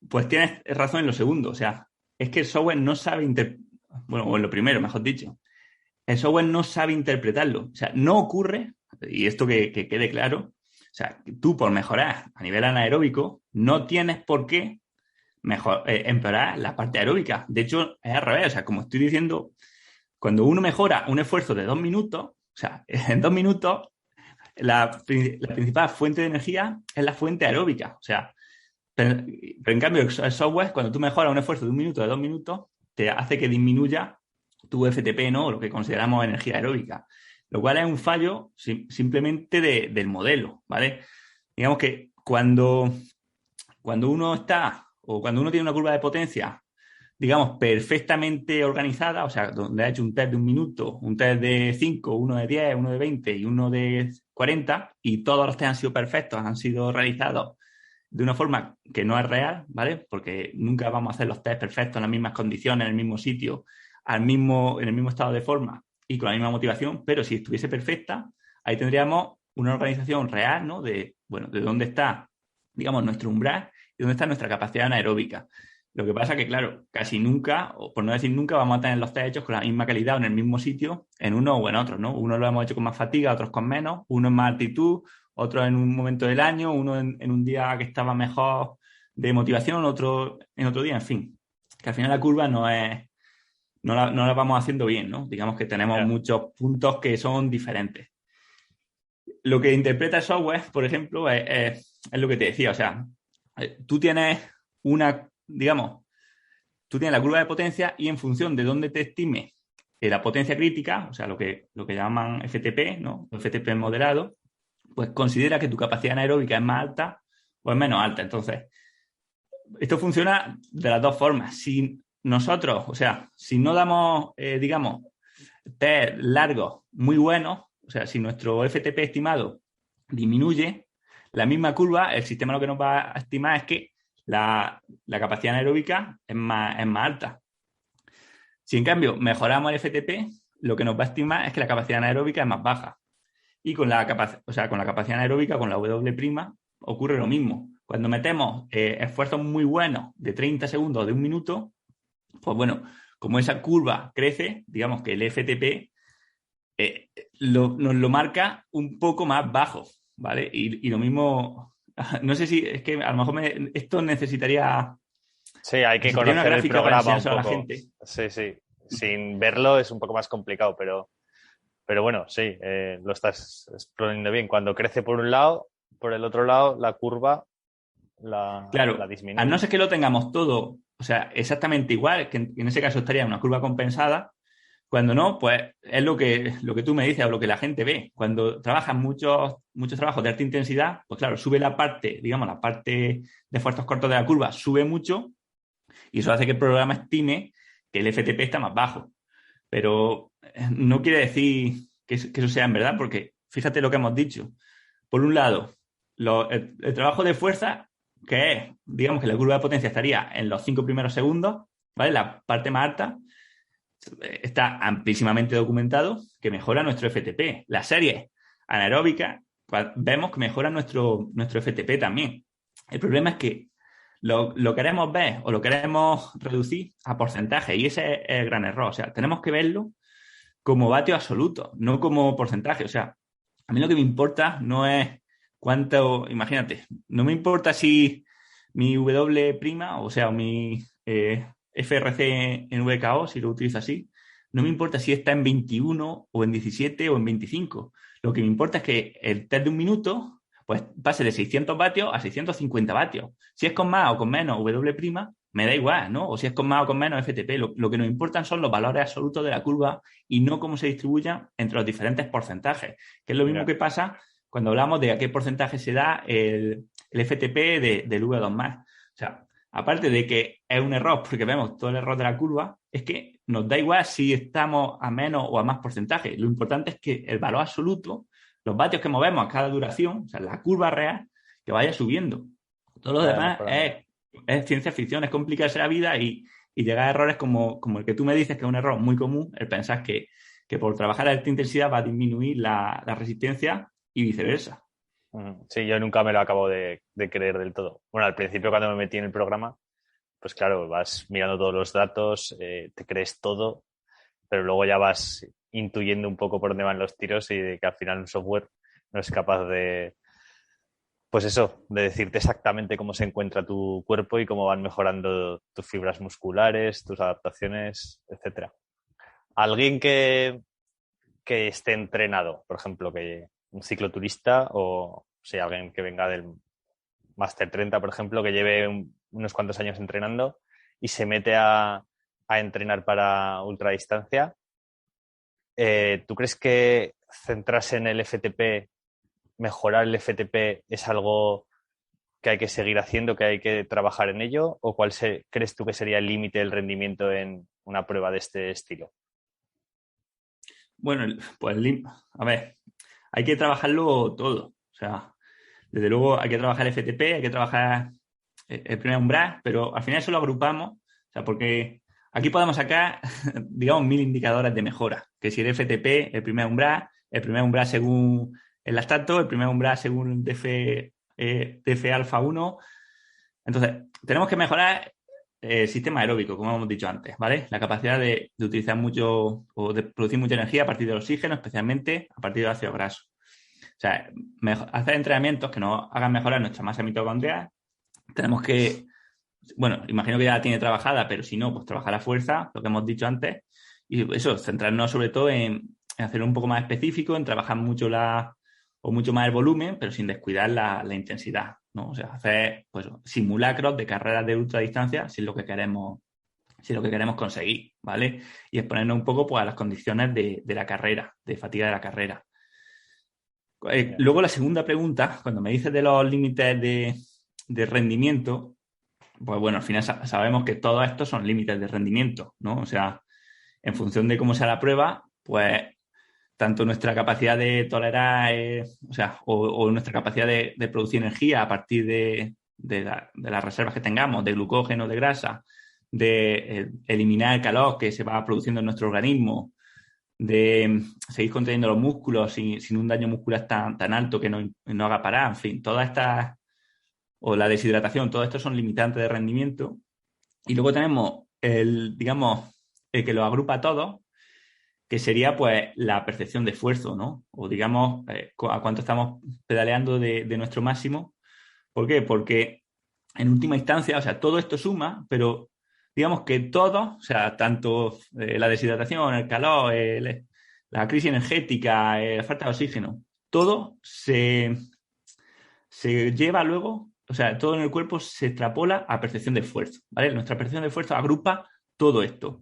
pues tienes razón en lo segundo. O sea, es que el software no sabe bueno, o en lo primero, mejor dicho. El software no sabe interpretarlo. O sea, no ocurre, y esto que quede claro, o sea, tú por mejorar a nivel anaeróbico no tienes por qué empeorar la parte aeróbica. De hecho, es al revés. O sea, como estoy diciendo, cuando uno mejora un esfuerzo de 2 minutos, o sea, en 2 minutos, la principal fuente de energía es la fuente aeróbica. O sea, pero en cambio, el software, cuando tú mejoras un esfuerzo de 1 minuto, de 2 minutos, te hace que disminuya tu FTP, ¿no? O lo que consideramos energía aeróbica. Lo cual es un fallo simplemente del modelo, ¿vale? Digamos que cuando uno está, o cuando uno tiene una curva de potencia digamos, perfectamente organizada, o sea, donde ha hecho un test de 1 minuto, un test de 5, uno de 10, uno de 20 y uno de 40, y todos los test han sido perfectos, han sido realizados de una forma que no es real, ¿vale? Porque nunca vamos a hacer los test perfectos en las mismas condiciones, en el mismo sitio, en el mismo estado de forma y con la misma motivación, pero si estuviese perfecta, ahí tendríamos una organización real, ¿no? Bueno, de dónde está, digamos, nuestro umbral y dónde está nuestra capacidad anaeróbica. Lo que pasa es que, claro, casi nunca, o por no decir nunca, vamos a tener los test hechos con la misma calidad o en el mismo sitio, en uno o en otro, ¿no? Uno lo hemos hecho con más fatiga, otros con menos, uno en más altitud, otro en un momento del año, uno en un día que estaba mejor de motivación, otro en otro día, en fin. Que al final la curva no la vamos haciendo bien, ¿no? Digamos que tenemos Ya. muchos puntos que son diferentes. Lo que interpreta el software, por ejemplo, es lo que te decía, o sea, tú tienes digamos, tú tienes la curva de potencia y en función de dónde te estime la potencia crítica, o sea, lo que llaman FTP, ¿no? FTP moderado, pues considera que tu capacidad anaeróbica es más alta o es menos alta. Entonces, esto funciona de las dos formas. Si nosotros, o sea, si no damos, digamos, test largos muy buenos, o sea, si nuestro FTP estimado disminuye, la misma curva, el sistema lo que nos va a estimar es que la capacidad anaeróbica es más alta. Si en cambio mejoramos el FTP, lo que nos va a estimar es que la capacidad anaeróbica es más baja. Y con con la capacidad anaeróbica, con la W', ocurre lo mismo. Cuando metemos esfuerzos muy buenos de 30 segundos o de 1 minuto, pues bueno, como esa curva crece, digamos que el FTP nos lo marca un poco más bajo, ¿vale? Y lo mismo, no sé si es que a lo mejor esto Sí, hay que necesitaría una conocer el gráfica para programa un enseñárselo a la poco. gente. Sí, sí. Sin verlo es un poco más complicado, pero bueno, sí, lo estás exponiendo bien. Cuando crece por un lado, por el otro lado, la curva la Claro, a no disminuye. ser que lo tengamos todo, o sea, exactamente igual, que en ese caso estaría una curva compensada. Cuando no, pues es lo que tú me dices o lo que la gente ve. Cuando trabajas muchos trabajos de alta intensidad, pues claro, sube digamos, la parte de esfuerzos cortos de la curva sube mucho y eso hace que el programa estime que el FTP está más bajo. Pero no quiere decir que eso sea en verdad, porque fíjate lo que hemos dicho. Por un lado, el trabajo de fuerza, que es, digamos que la curva de potencia estaría en los 5 primeros segundos, ¿vale? La parte más alta está amplísimamente documentado que mejora nuestro FTP. Las series anaeróbicas, pues, vemos que mejora nuestro FTP también. El problema es que lo queremos ver o lo queremos reducir a porcentaje y ese es el gran error. O sea, tenemos que verlo como vatio absoluto, no como porcentaje. O sea, a mí lo que me importa no es cuánto, imagínate, no me importa si mi W', o sea, mi FRC en VKO, si lo utilizo así, no me importa si está en 21 o en 17 o en 25. Lo que me importa es que el test de 1 minuto pues pase de 600 vatios a 650 vatios. Si es con más o con menos W', me da igual, ¿no? O si es con más o con menos FTP. Lo que nos importan son los valores absolutos de la curva y no cómo se distribuyan entre los diferentes porcentajes, que es lo mismo Ya. que pasa cuando hablamos de a qué porcentaje se da el FTP del V2+. O sea, aparte de que es un error porque vemos todo el error de la curva, es que nos da igual si estamos a menos o a más porcentaje. Lo importante es que el valor absoluto, los vatios que movemos a cada duración, o sea, la curva real, que vaya subiendo. Todo lo Vaya demás mejorando. es ciencia ficción, es complicarse la vida y llegar a errores como el que tú me dices, que es un error muy común, el pensar que por trabajar a alta intensidad va a disminuir la resistencia y viceversa. Sí, yo nunca me lo acabo de creer del todo. Bueno, al principio cuando me metí en el programa, pues claro, vas mirando todos los datos, te crees todo, pero luego ya vas intuyendo un poco por dónde van los tiros y de que al final un software no es capaz de, pues eso, de decirte exactamente cómo se encuentra tu cuerpo y cómo van mejorando tus fibras musculares, tus adaptaciones, etcétera. Alguien que esté entrenado, por ejemplo, que un cicloturista o sea, alguien que venga del Master 30, por ejemplo, que lleve unos cuantos años entrenando y se mete a entrenar para ultradistancia, ¿tú crees que centrarse en el FTP, mejorar el FTP, es algo que hay que seguir haciendo, que hay que trabajar en ello? ¿O cuál crees tú que sería el límite del rendimiento en una prueba de este estilo? Bueno, pues a ver, hay que trabajarlo todo. O sea, desde luego hay que trabajar el FTP, hay que trabajar el primer umbral, pero al final eso lo agrupamos, o sea, porque aquí podemos sacar, digamos, 1000 indicadores de mejora, que si el FTP, el primer umbral según el lactato, el primer umbral según el DF alfa 1. Entonces, tenemos que mejorar el sistema aeróbico, como hemos dicho antes, ¿vale? La capacidad de utilizar mucho o de producir mucha energía a partir del oxígeno, especialmente a partir del ácido graso. O sea, hacer entrenamientos que nos hagan mejorar nuestra masa mitocondrial. Tenemos que, bueno, imagino que ya la tiene trabajada, pero si no, pues trabajar a fuerza, lo que hemos dicho antes. Y eso, centrarnos sobre todo en hacerlo un poco más específico, en trabajar mucho mucho más el volumen, pero sin descuidar la intensidad, ¿no? O sea, hacer pues simulacros de carreras de ultradistancia si es lo que queremos conseguir, ¿vale? Y exponernos un poco pues, a las condiciones de la carrera, de fatiga de la carrera. Luego la segunda pregunta, cuando me dices de los límites de rendimiento, pues bueno, al final sabemos que todos estos son límites de rendimiento, ¿no? O sea, en función de cómo sea la prueba, pues tanto nuestra capacidad de tolerar, o nuestra capacidad de producir energía a partir de las reservas que tengamos, de glucógeno, de grasa, de eliminar el calor que se va produciendo en nuestro organismo, de seguir contrayendo los músculos sin un daño muscular tan alto que no haga parar, en fin, todas estas, o la deshidratación, todo esto son limitantes de rendimiento. Y luego tenemos el que lo agrupa todo, que sería pues la percepción de esfuerzo, ¿no? O digamos, a cuánto estamos pedaleando de nuestro máximo. ¿Por qué? Porque en última instancia, o sea, todo esto suma, pero digamos que todo, o sea, tanto la deshidratación, el calor, la crisis energética, la falta de oxígeno, todo se lleva luego, o sea, todo en el cuerpo se extrapola a percepción de esfuerzo, ¿vale? Nuestra percepción de esfuerzo agrupa todo esto.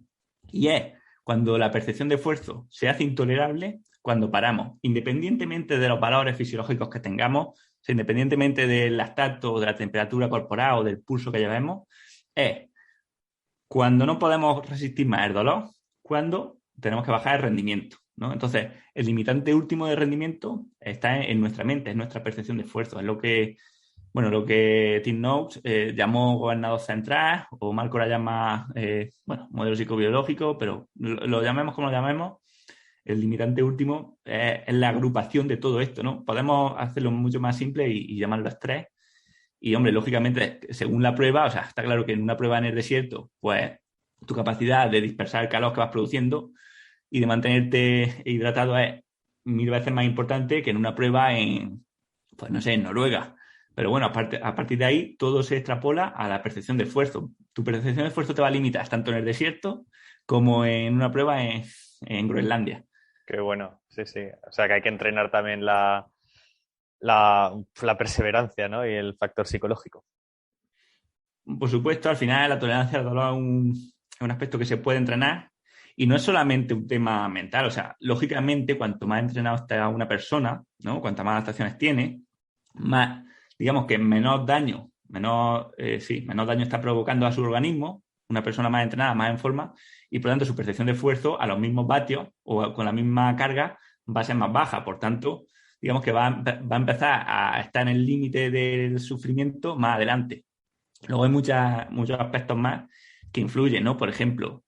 Y es cuando la percepción de esfuerzo se hace intolerable, cuando paramos, independientemente de los valores fisiológicos que tengamos, o sea, independientemente del lactato, de la temperatura corporal o del pulso que llevemos, es cuando no podemos resistir más el dolor, cuando tenemos que bajar el rendimiento, ¿no? Entonces, el limitante último de rendimiento está en nuestra mente, es nuestra percepción de esfuerzo, es lo que Tim Noakes llamó gobernador central, o Marco la llama, modelo psicobiológico, pero lo llamemos como lo llamemos, el limitante último es la agrupación de todo esto, ¿no? Podemos hacerlo mucho más simple y llamarlo estrés. Y, hombre, lógicamente, según la prueba, o sea, está claro que en una prueba en el desierto, pues tu capacidad de dispersar el calor que vas produciendo y de mantenerte hidratado es 1000 veces más importante que en una prueba pues no sé, en Noruega. Pero bueno, a partir de ahí todo se extrapola a la percepción de esfuerzo. Tu percepción de esfuerzo te va a limitar tanto en el desierto como en una prueba en Groenlandia. Qué bueno, sí, sí. O sea que hay que entrenar también la perseverancia, ¿no? Y el factor psicológico. Por supuesto, al final la tolerancia al dolor es un aspecto que se puede entrenar y no es solamente un tema mental. O sea, lógicamente, cuanto más entrenado está una persona, ¿no? Cuantas más adaptaciones tiene, más, digamos que menos daño está provocando a su organismo, una persona más entrenada, más en forma, y por lo tanto su percepción de esfuerzo a los mismos vatios o con la misma carga va a ser más baja. Por tanto, digamos que va a empezar a estar en el límite del sufrimiento más adelante. Luego hay muchos aspectos más que influyen, ¿no? Por ejemplo,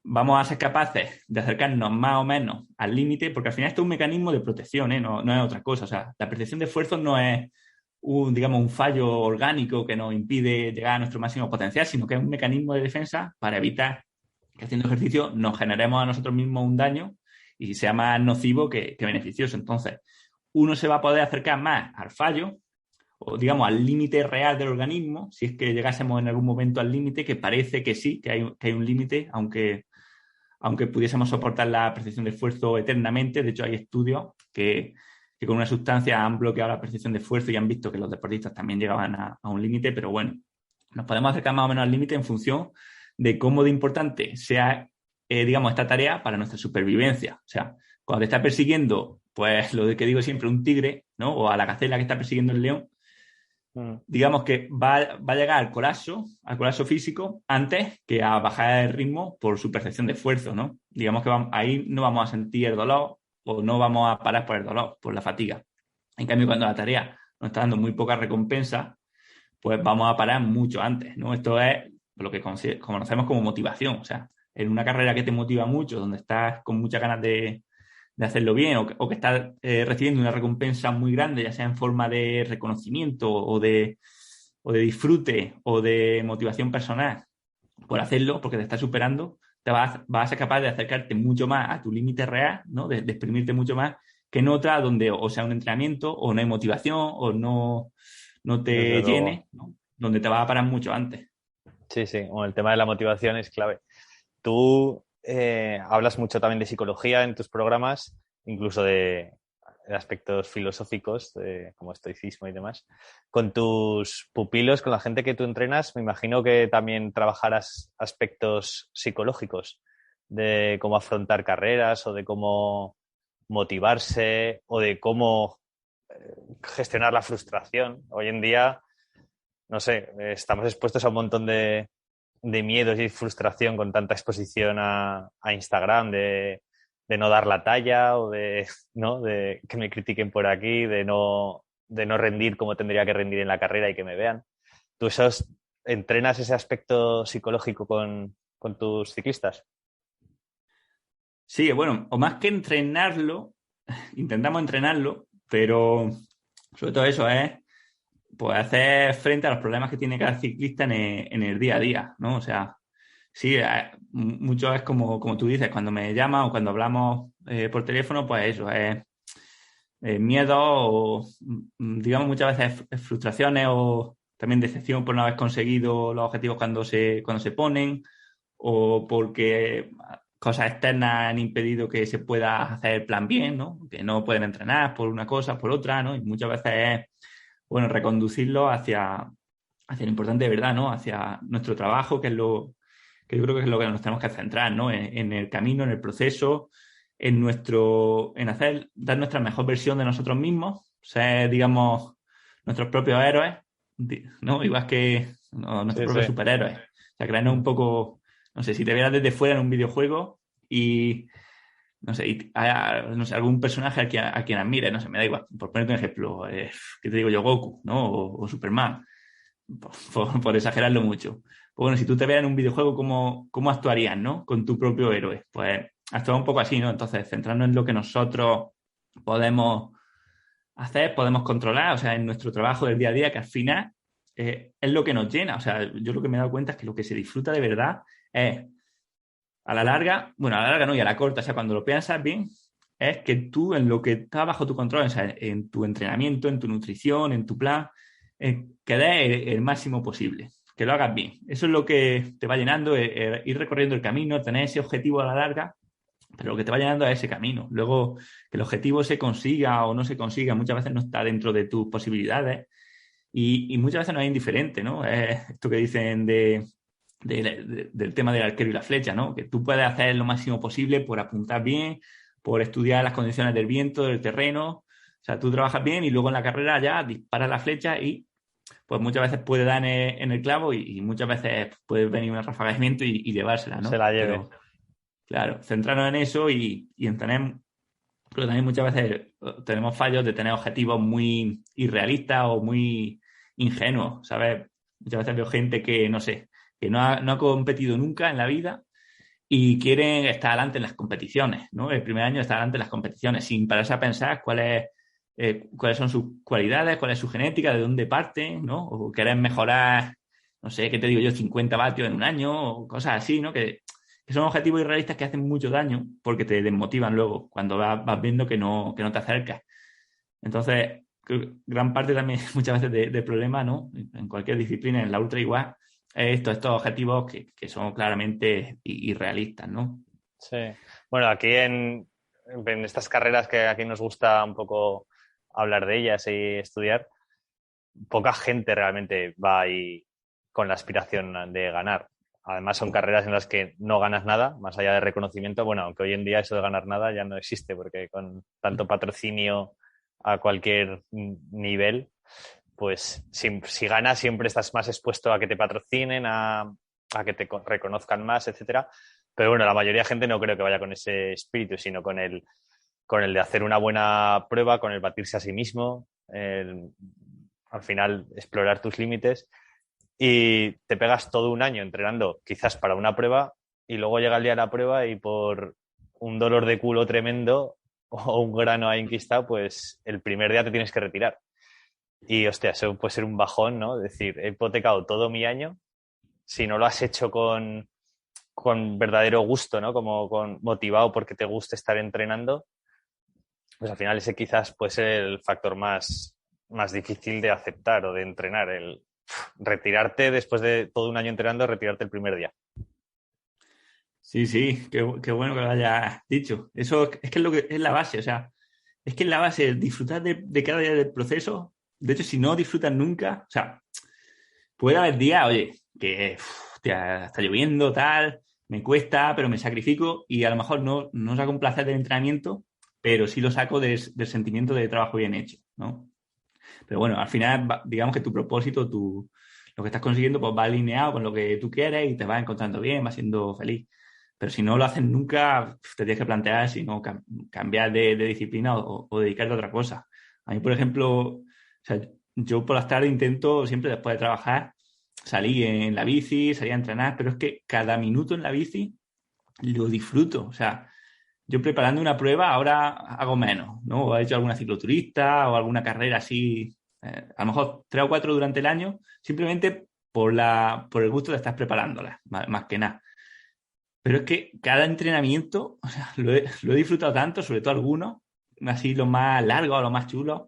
vamos a ser capaces de acercarnos más o menos al límite, porque al final esto es un mecanismo de protección, ¿eh? No es otra cosa. O sea, la percepción de esfuerzo no es un fallo orgánico que nos impide llegar a nuestro máximo potencial, sino que es un mecanismo de defensa para evitar que haciendo ejercicio nos generemos a nosotros mismos un daño y sea más nocivo que beneficioso. Entonces, uno se va a poder acercar más al fallo o, digamos, al límite real del organismo, si es que llegásemos en algún momento al límite, que parece que sí, que hay un límite, aunque pudiésemos soportar la percepción de esfuerzo eternamente. De hecho, hay estudios que con una sustancia han bloqueado la percepción de esfuerzo y han visto que los deportistas también llegaban a un límite, pero bueno, nos podemos acercar más o menos al límite en función de cómo de importante sea, esta tarea para nuestra supervivencia. O sea, cuando te está persiguiendo, pues lo que digo siempre, un tigre, ¿no? O a la gacela que está persiguiendo el león, digamos que va a llegar al colapso físico, antes que a bajar el ritmo por su percepción de esfuerzo, ¿no? Digamos que ahí no vamos a sentir el dolor o no vamos a parar por el dolor, por la fatiga. En cambio, cuando la tarea nos está dando muy poca recompensa, pues vamos a parar mucho antes, ¿no? Esto es lo que conocemos como motivación. O sea, en una carrera que te motiva mucho, donde estás con muchas ganas de hacerlo bien o que estás recibiendo una recompensa muy grande, ya sea en forma de reconocimiento o de disfrute o de motivación personal por hacerlo, porque te estás superando, vas a ser capaz de acercarte mucho más a tu límite real, ¿no? De exprimirte mucho más que en otra donde o sea un entrenamiento o no hay motivación o no Desde te luego. llene, ¿no? Donde te vas a parar mucho antes. Sí, sí. Bueno, el tema de la motivación es clave. Tú hablas mucho también de psicología en tus programas, incluso de aspectos filosóficos, como estoicismo y demás. Con tus pupilos, con la gente que tú entrenas, me imagino que también trabajarás aspectos psicológicos de cómo afrontar carreras o de cómo motivarse o de cómo gestionar la frustración. Hoy en día, no sé, estamos expuestos a un montón de miedos y frustración con tanta exposición a Instagram, de no dar la talla o ¿no? De que me critiquen por aquí, de no rendir como tendría que rendir en la carrera y que me vean. ¿Tú entrenas ese aspecto psicológico con tus ciclistas? Sí, bueno, o más que entrenarlo, intentamos entrenarlo, pero sobre todo eso es pues hacer frente a los problemas que tiene cada ciclista en el día a día, ¿no? O sea, sí, mucho es como tú dices, cuando me llaman o cuando hablamos por teléfono, pues eso, es miedo o, digamos, muchas veces frustraciones o también decepción por no haber conseguido los objetivos cuando se ponen o porque cosas externas han impedido que se pueda hacer el plan bien, ¿no? Que no pueden entrenar por una cosa, por otra, ¿no? Y muchas veces es, bueno, reconducirlo hacia lo importante de verdad, ¿no? Hacia nuestro trabajo, que yo creo que es lo que nos tenemos que centrar, ¿no? En el camino, en el proceso, dar nuestra mejor versión de nosotros mismos, ser, digamos, nuestros propios héroes, ¿no? Igual que nuestros Sí, propios sí. superhéroes. O sea, crearnos un poco, no sé, si te vieras desde fuera en un videojuego y, no sé, no sé, algún personaje a quien admires, no sé, me da igual, por ponerte un ejemplo, ¿qué te digo yo? Goku, ¿no? O Superman, por exagerarlo mucho. Pues bueno, si tú te veas en un videojuego, ¿cómo actuarías, ¿no? Con tu propio héroe. Pues actúa un poco así, ¿no? Entonces, centrarnos en lo que nosotros podemos hacer, podemos controlar, o sea, en nuestro trabajo del día a día, que al final es lo que nos llena. O sea, yo lo que me he dado cuenta es que lo que se disfruta de verdad es, a la larga, bueno, a la larga no, y a la corta, o sea, cuando lo piensas bien, es que tú en lo que está bajo tu control, o sea, en tu entrenamiento, en tu nutrición, en tu plan, que des el máximo posible, que lo hagas bien. Eso es lo que te va llenando, ir recorriendo el camino, tener ese objetivo a la larga, pero lo que te va llenando es ese camino. Luego, que el objetivo se consiga o no se consiga, muchas veces no está dentro de tus posibilidades y muchas veces no es indiferente, ¿no? Es esto que dicen del tema del arquero y la flecha, ¿no? Que tú puedes hacer lo máximo posible por apuntar bien, por estudiar las condiciones del viento, del terreno. O sea, tú trabajas bien y luego en la carrera ya disparas la flecha y pues muchas veces puede dar en el clavo y muchas veces puede venir un ráfaga de viento y llevársela, Se ¿no? la lleve. Pero claro, centrarnos en eso y en tener, pero también muchas veces tenemos fallos de tener objetivos muy irrealistas o muy ingenuos, ¿sabes? Muchas veces veo gente que, no sé, que no ha competido nunca en la vida y quieren estar adelante en las competiciones, ¿no? El primer año estar adelante en las competiciones, sin pararse a pensar cuáles son sus cualidades, cuál es su genética, de dónde parten, ¿no? O quieren mejorar, no sé, ¿qué te digo yo? 50 vatios en un año o cosas así, ¿no? Que son objetivos irrealistas que hacen mucho daño porque te desmotivan luego cuando vas viendo que no te acercas. Entonces, creo que gran parte también, muchas veces, del problema, ¿no? En cualquier disciplina, en la ultra igual, es estos objetivos que son claramente irrealistas, ¿no? Sí. Bueno, aquí en estas carreras que aquí nos gusta un poco hablar de ellas y estudiar, poca gente realmente va ahí con la aspiración de ganar. Además, son carreras en las que no ganas nada, más allá de reconocimiento. Bueno, aunque hoy en día eso de ganar nada ya no existe, porque con tanto patrocinio a cualquier nivel, pues si ganas siempre estás más expuesto a que te patrocinen, a que te reconozcan más, etcétera. Pero bueno, la mayoría de gente no creo que vaya con ese espíritu, sino con el de hacer una buena prueba, con el batirse a sí mismo, al final explorar tus límites, y te pegas todo un año entrenando quizás para una prueba y luego llega el día de la prueba y por un dolor de culo tremendo o un grano ahí enquistado, pues el primer día te tienes que retirar. Y hostia, eso puede ser un bajón, ¿no? Es decir, he hipotecado todo mi año, si no lo has hecho con verdadero gusto, ¿no? Como motivado porque te gusta estar entrenando, pues al final ese quizás puede ser el factor más difícil de aceptar o de entrenar, el retirarte después de todo un año entrenando, retirarte el primer día. Sí, sí, qué bueno que lo hayas dicho. Eso es que es lo que es la base, o sea, es que es la base, el disfrutar de cada día del proceso. De hecho, si no disfrutas nunca, o sea, puede haber días, oye, que hostia, está lloviendo, tal, me cuesta, pero me sacrifico y a lo mejor no saco un placer del entrenamiento, pero sí lo saco del sentimiento de trabajo bien hecho, ¿no? Pero bueno, al final, digamos que tu propósito, lo que estás consiguiendo, pues va alineado con lo que tú quieres y te vas encontrando bien, vas siendo feliz. Pero si no lo haces nunca, te tienes que plantear si no cambiar de disciplina o dedicarte a otra cosa. A mí, por ejemplo, o sea, yo por las tardes intento siempre después de trabajar salir en la bici, salir a entrenar, pero es que cada minuto en la bici lo disfruto. O sea, yo preparando una prueba ahora hago menos, ¿no? O he hecho alguna cicloturista o alguna carrera así, a lo mejor 3 o 4 durante el año, simplemente por el gusto de estar preparándolas, más que nada. Pero es que cada entrenamiento, o sea, lo he disfrutado tanto, sobre todo algunos, así los más largos o los más chulos,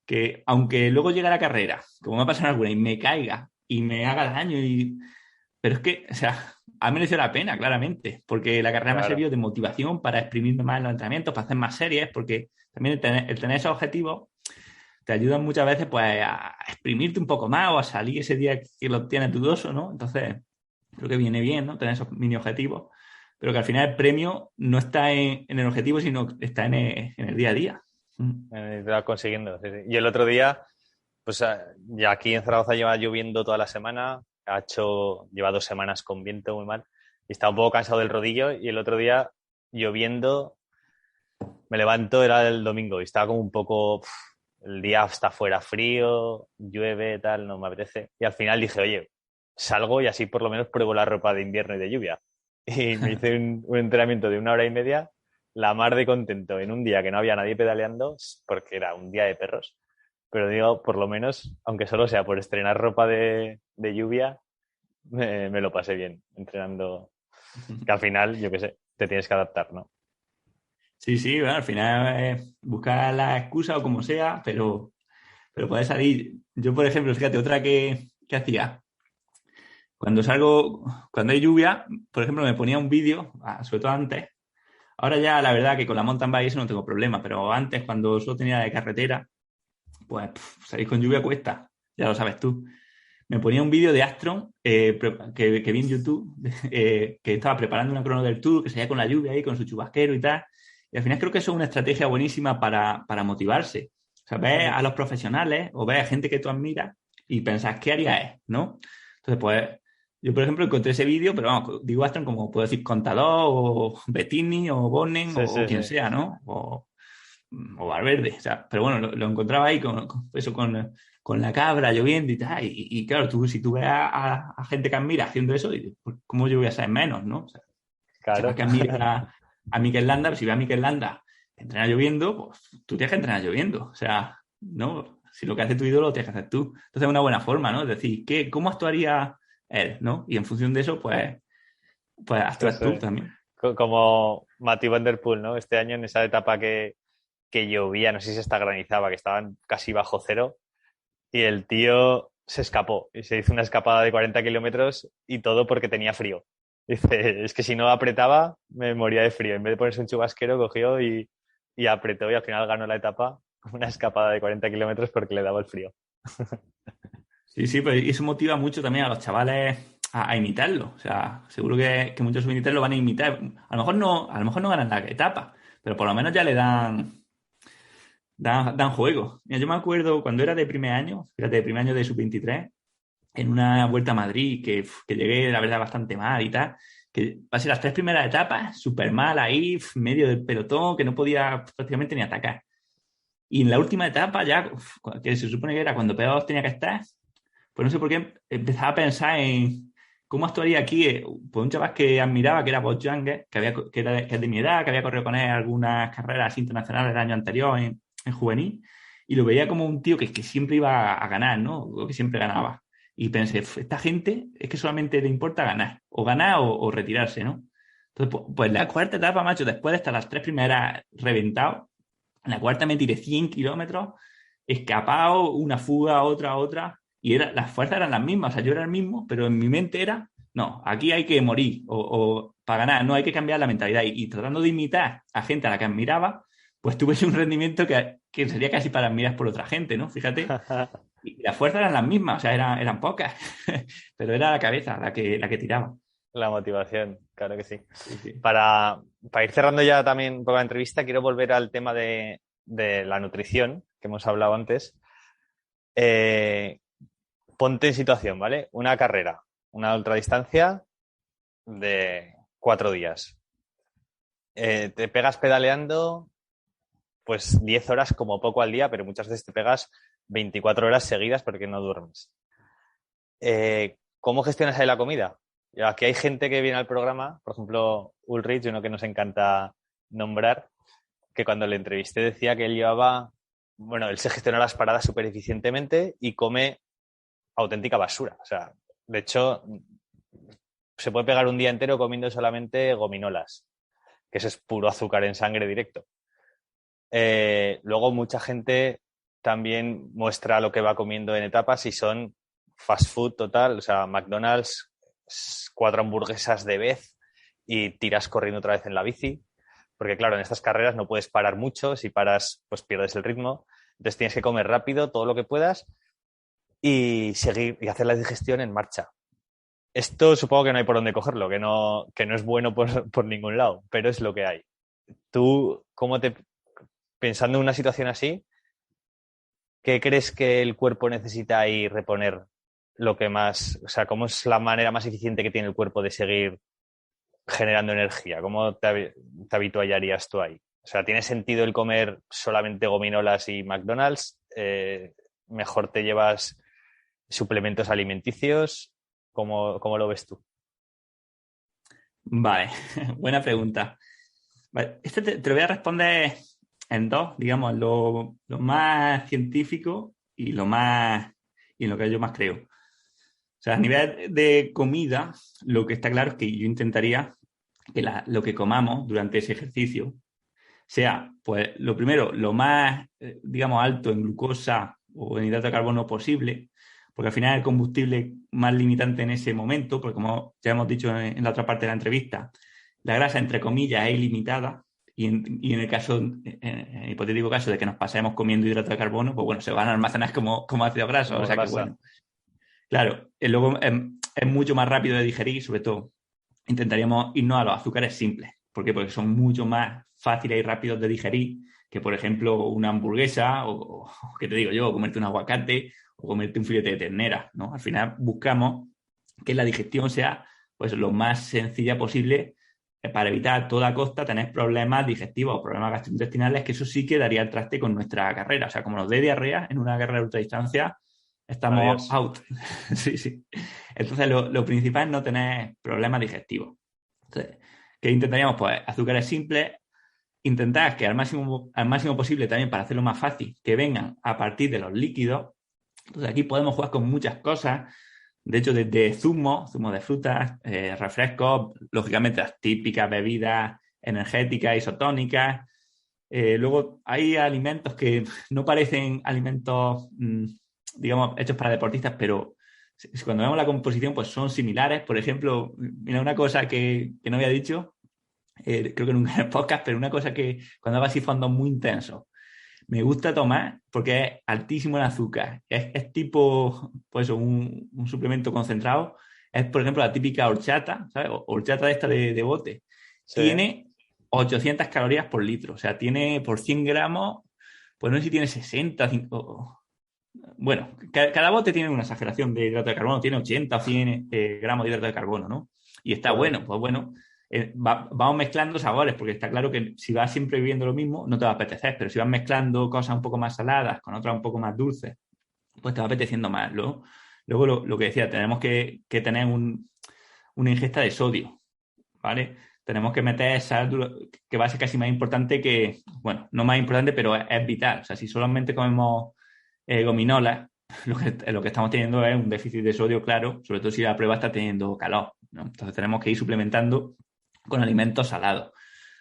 que aunque luego llegue la carrera, como me ha pasado en alguna, y me caiga y me haga daño, pero es que, o sea, ha merecido la pena, claramente, porque la carrera me ha Claro. servido de motivación para exprimirme más en los entrenamientos, para hacer más series, porque también el tener esos objetivos te ayudan muchas veces pues a exprimirte un poco más o a salir ese día que lo tienes dudoso, ¿no? Entonces, creo que viene bien, ¿no? Tener esos mini objetivos, pero que al final el premio no está en el objetivo, sino está en el día a día. Te vas consiguiendo. Sí, sí. Y el otro día, pues ya aquí en Zaragoza lleva lloviendo toda la semana, lleva 2 semanas con viento muy mal y estaba un poco cansado del rodillo y el otro día lloviendo, me levanto, era el domingo y estaba como un poco, el día está fuera frío, llueve, tal, no me apetece. Y al final dije, oye, salgo y así por lo menos pruebo la ropa de invierno y de lluvia. Y me hice un entrenamiento de 1 hora y media, la mar de contento, en un día que no había nadie pedaleando, porque era un día de perros. Pero digo, por lo menos, aunque solo sea por estrenar ropa de lluvia, me lo pasé bien entrenando. Que al final, yo qué sé, te tienes que adaptar, ¿no? Sí, sí, bueno, al final buscar la excusa o como sea, pero puede salir. Yo, por ejemplo, fíjate, otra que hacía. Cuando hay lluvia, por ejemplo, me ponía un vídeo, sobre todo antes. Ahora ya, la verdad, que con la mountain bike eso no tengo problema, pero antes, cuando solo tenía de carretera, pues salir con lluvia cuesta, ya lo sabes tú. Me ponía un vídeo de Astron que vi en YouTube, que estaba preparando una crono del Tour, que salía con la lluvia ahí, con su chubasquero y tal. Y al final creo que eso es una estrategia buenísima para motivarse. O sea, ves a los profesionales o ves a gente que tú admiras y pensás, ¿qué haría él? ¿No? Entonces, pues, yo, por ejemplo, encontré ese vídeo, pero vamos, digo Astron como puedo decir Contador o Bettini o Bonnen Sí, o sí, quien sí. sea, ¿no? O Valverde. O sea, pero bueno, lo encontraba ahí con la cabra lloviendo y tal. Y claro, si tú ves a gente que admira haciendo eso, pues, ¿cómo yo voy a saber menos, no? O sea, chaval Claro. que admira a Mikel Landa, pero si ve a Mikel Landa entrenar lloviendo, pues tú tienes que entrenar lloviendo. O sea, no, si lo que hace tu ídolo, lo tienes que hacer tú. Entonces es una buena forma, ¿no? Es decir, ¿cómo actuaría él, ¿no? Y en función de eso, pues Sí, actúas sí. tú también. Como Matthew Van Der Poel, ¿no? Este año en esa etapa que llovía, no sé si está granizaba, que estaban casi bajo cero, y el tío se escapó y se hizo una escapada de 40 kilómetros y todo porque tenía frío. Dice, es que si no apretaba me moría de frío. En vez de ponerse un chubasquero, cogió y apretó y al final ganó la etapa con una escapada de 40 kilómetros porque le daba el frío. Sí, sí, pues eso motiva mucho también a los chavales a imitarlo. O sea, seguro que muchos suministros lo van a imitar. A lo mejor no ganan la etapa, pero por lo menos ya le dan, dan juego. Mira, yo me acuerdo cuando era de primer año, fíjate, de primer año de sub-23, en una vuelta a Madrid, que llegué, la verdad, bastante mal y tal, que pasé las 3 primeras etapas súper mal ahí, medio del pelotón, que no podía prácticamente ni atacar. Y en la última etapa, ya, que se supone que era cuando peor tenía que estar, pues no sé por qué empezaba a pensar en cómo actuaría aquí pues un chaval que admiraba, que era Bob Jungels, que es de mi edad, que había corrido con él algunas carreras internacionales el año anterior en juvenil, y lo veía como un tío que siempre iba a ganar, ¿no? O que siempre ganaba. Y pensé, esta gente es que solamente le importa ganar o retirarse, ¿no? Entonces, pues la cuarta etapa, macho, después de estar las 3 primeras reventado, en la cuarta me tiré 100 kilómetros, escapado, una fuga, otra, y las fuerzas eran las mismas, o sea, yo era el mismo, pero en mi mente era, no, aquí hay que morir o para ganar, no hay que cambiar la mentalidad. Y tratando de imitar a gente a la que admiraba, pues tuve un rendimiento que sería casi para admirar por otra gente, ¿no? Fíjate. Y las fuerzas eran las mismas, o sea, eran pocas, pero era la cabeza la que tiraba. La motivación, claro que sí. Sí, sí. Para ir cerrando ya también un poco la entrevista, quiero volver al tema de la nutrición que hemos hablado antes. Ponte en situación, ¿vale? Una carrera, una ultradistancia de 4 días. Te pegas pedaleando pues 10 horas como poco al día, pero muchas veces te pegas 24 horas seguidas porque no duermes. ¿Cómo gestionas ahí la comida? Aquí hay gente que viene al programa, por ejemplo, Ulrich, uno que nos encanta nombrar, que cuando le entrevisté decía que él se gestiona las paradas súper eficientemente y come auténtica basura. O sea, de hecho, se puede pegar un día entero comiendo solamente gominolas, que eso es puro azúcar en sangre directo. Luego mucha gente también muestra lo que va comiendo en etapas y son fast food total, o sea, McDonald's, 4 hamburguesas de vez y tiras corriendo otra vez en la bici, porque claro, en estas carreras no puedes parar mucho, si paras pues pierdes el ritmo, entonces tienes que comer rápido todo lo que puedas y seguir y hacer la digestión en marcha. Esto supongo que no hay por dónde cogerlo, que no es bueno por ningún lado, pero es lo que hay. ¿Tú pensando en una situación así, qué crees que el cuerpo necesita y reponer lo que más, o sea, cómo es la manera más eficiente que tiene el cuerpo de seguir generando energía? ¿Cómo te habituarías tú ahí? O sea, ¿tiene sentido el comer solamente gominolas y McDonald's? ¿Mejor te llevas suplementos alimenticios? ¿Cómo lo ves tú? Vale, buena pregunta. Vale, este te lo voy a responder en dos, digamos, lo más científico y y en lo que yo más creo. O sea, a nivel de comida, lo que está claro es que yo intentaría que lo que comamos durante ese ejercicio sea, pues, lo primero, lo más, digamos, alto en glucosa o en hidrato de carbono posible, porque al final es el combustible más limitante en ese momento, porque como ya hemos dicho en la otra parte de la entrevista, la grasa, entre comillas, es ilimitada. Y en el caso, en el hipotético caso de que nos pasemos comiendo hidrato de carbono, pues bueno, se van a almacenar como ácido graso. Como O sea que grasa. bueno. Claro, luego es mucho más rápido de digerir, sobre todo intentaríamos irnos a los azúcares simples. ¿Por qué? Porque son mucho más fáciles y rápidos de digerir que, por ejemplo, una hamburguesa o ¿qué te digo yo? O comerte un aguacate o comerte un filete de ternera, ¿no? Al final buscamos que la digestión sea pues lo más sencilla posible para evitar a toda costa tener problemas digestivos o problemas gastrointestinales, que eso sí que daría el traste con nuestra carrera. O sea, como nos dé diarrea en una carrera de ultradistancia, estamos Adiós. out. Sí, sí. Entonces, lo principal es no tener problemas digestivos. Entonces, ¿qué intentaríamos? Pues azúcares simples, intentar que al máximo posible también para hacerlo más fácil, que vengan a partir de los líquidos. Entonces, aquí podemos jugar con muchas cosas. De hecho, desde zumo de frutas, refrescos, lógicamente las típicas bebidas energéticas, isotónicas. Luego hay alimentos que no parecen alimentos, digamos, hechos para deportistas, pero cuando vemos la composición, pues son similares. Por ejemplo, mira, una cosa que no había dicho, creo que nunca en el podcast, pero una cosa que cuando hago así fondos muy intensos, me gusta tomar porque es altísimo en azúcar. Es tipo, pues un suplemento concentrado. Es, por ejemplo, la típica horchata, ¿sabes? Horchata de esta de bote. Sí. Tiene 800 calorías por litro. O sea, tiene por 100 gramos pues no sé si tiene 60, bueno, cada bote tiene una exageración de hidrato de carbono, tiene 80 o 100 gramos de hidrato de carbono, ¿no? Y está Joder. bueno, pues bueno, vamos mezclando sabores, porque está claro que si vas siempre viviendo lo mismo, no te va a apetecer, pero si vas mezclando cosas un poco más saladas con otras un poco más dulces, pues te va apeteciendo más. Luego lo que decía, tenemos que tener una ingesta de sodio, ¿vale? Tenemos que meter sal, que va a ser casi más importante que, bueno, no más importante, pero es vital. O sea, si solamente comemos gominolas, lo que estamos teniendo es un déficit de sodio, claro, sobre todo si la prueba está teniendo calor, ¿no? Entonces tenemos que ir suplementando con alimentos salados.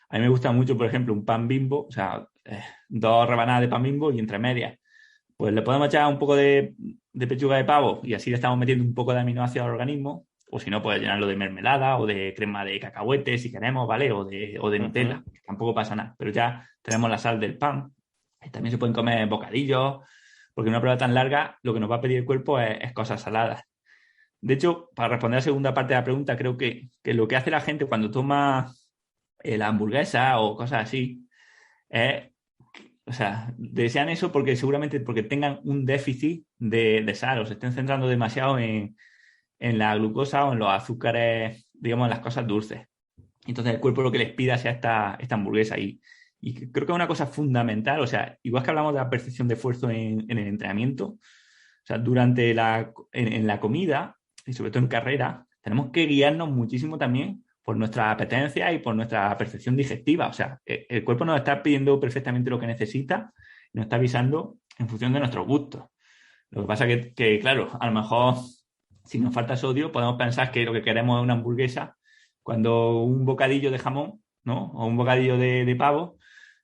A mí me gusta mucho, por ejemplo, un pan Bimbo, o sea, 2 rebanadas de pan Bimbo y entre medias, pues le podemos echar un poco de pechuga de pavo y así le estamos metiendo un poco de aminoácidos al organismo. O si no, puedes llenarlo de mermelada o de crema de cacahuete si queremos, ¿vale? O de Ujú. Nutella, que tampoco pasa nada. Pero ya tenemos la sal del pan. Y también se pueden comer bocadillos, porque una prueba tan larga lo que nos va a pedir el cuerpo es cosas saladas. De hecho, para responder a la segunda parte de la pregunta, creo que lo que hace la gente cuando toma la hamburguesa o cosas así es, o sea, desean eso porque seguramente porque tengan un déficit de sal o se estén centrando demasiado en la glucosa o en los azúcares, digamos, en las cosas dulces. Entonces el cuerpo lo que les pida sea esta hamburguesa. Y creo que es una cosa fundamental, o sea, igual que hablamos de la percepción de esfuerzo en el entrenamiento, o sea, en la comida y sobre todo en carrera, tenemos que guiarnos muchísimo también por nuestra apetencia y por nuestra percepción digestiva. O sea, el cuerpo nos está pidiendo perfectamente lo que necesita y nos está avisando en función de nuestros gustos. Lo que pasa que, claro, a lo mejor si nos falta sodio, podemos pensar que lo que queremos es una hamburguesa, cuando un bocadillo de jamón, ¿no? O un bocadillo de pavo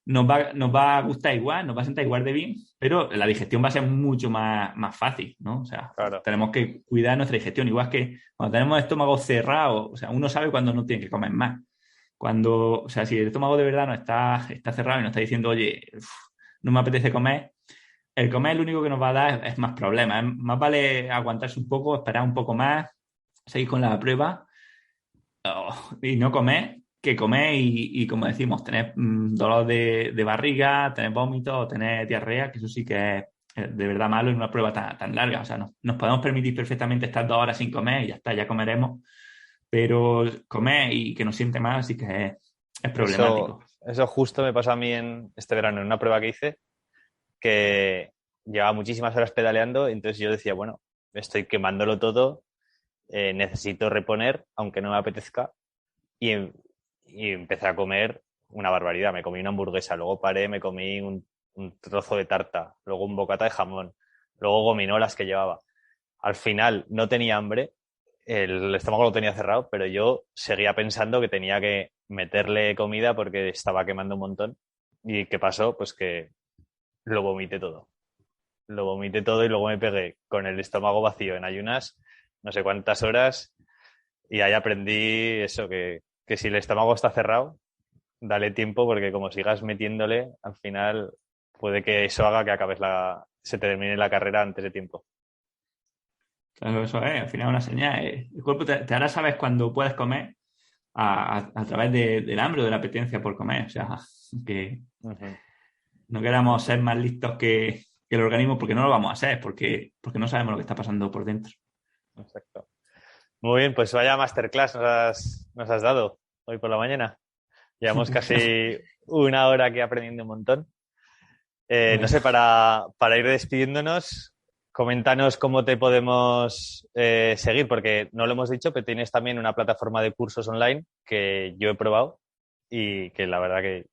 nos va a gustar igual, nos va a sentar igual de bien, pero la digestión va a ser mucho más fácil, ¿no? O sea, Claro. tenemos que cuidar nuestra digestión, igual que cuando tenemos el estómago cerrado, o sea, uno sabe cuando no tiene que comer más. Cuando, o sea, si el estómago de verdad no está cerrado y nos está diciendo, oye, no me apetece comer, el comer lo único que nos va a dar es más problemas. Más vale aguantarse un poco, esperar un poco más, seguir con la prueba y no comer que comer y como decimos, tener dolor de barriga, tener vómitos o tener diarrea, que eso sí que es de verdad malo en una prueba tan larga. O sea, nos podemos permitir perfectamente estar 2 horas sin comer y ya está, ya comeremos, pero comer y que nos siente mal sí que es Eso, problemático. eso justo me pasó a mí en este verano, en una prueba que hice, que llevaba muchísimas horas pedaleando, entonces yo decía, bueno, estoy quemándolo todo, necesito reponer, aunque no me apetezca, y, y empecé a comer una barbaridad. Me comí una hamburguesa, luego paré, me comí un trozo de tarta, luego un bocata de jamón, luego gominolas que llevaba. Al final no tenía hambre, el estómago lo tenía cerrado, pero yo seguía pensando que tenía que meterle comida porque estaba quemando un montón. ¿Y qué pasó? Pues que lo vomité todo. Lo vomité todo y luego me pegué con el estómago vacío en ayunas no sé cuántas horas y ahí aprendí eso, que si el estómago está cerrado, dale tiempo porque como sigas metiéndole, al final puede que eso haga que se termine la carrera antes de tiempo. Claro, eso es, al final es una señal. El cuerpo te hará saber cuando puedes comer a través del hambre o de la apetencia por comer. O sea, que Ujú. no queramos ser más listos que el organismo porque no lo vamos a ser, porque no sabemos lo que está pasando por dentro. Exacto. Muy bien, pues vaya masterclass nos has dado hoy por la mañana. Llevamos casi una hora aquí aprendiendo un montón. No Bueno, sé, para ir despidiéndonos, coméntanos cómo te podemos seguir, porque no lo hemos dicho, pero tienes también una plataforma de cursos online que yo he probado y que la verdad que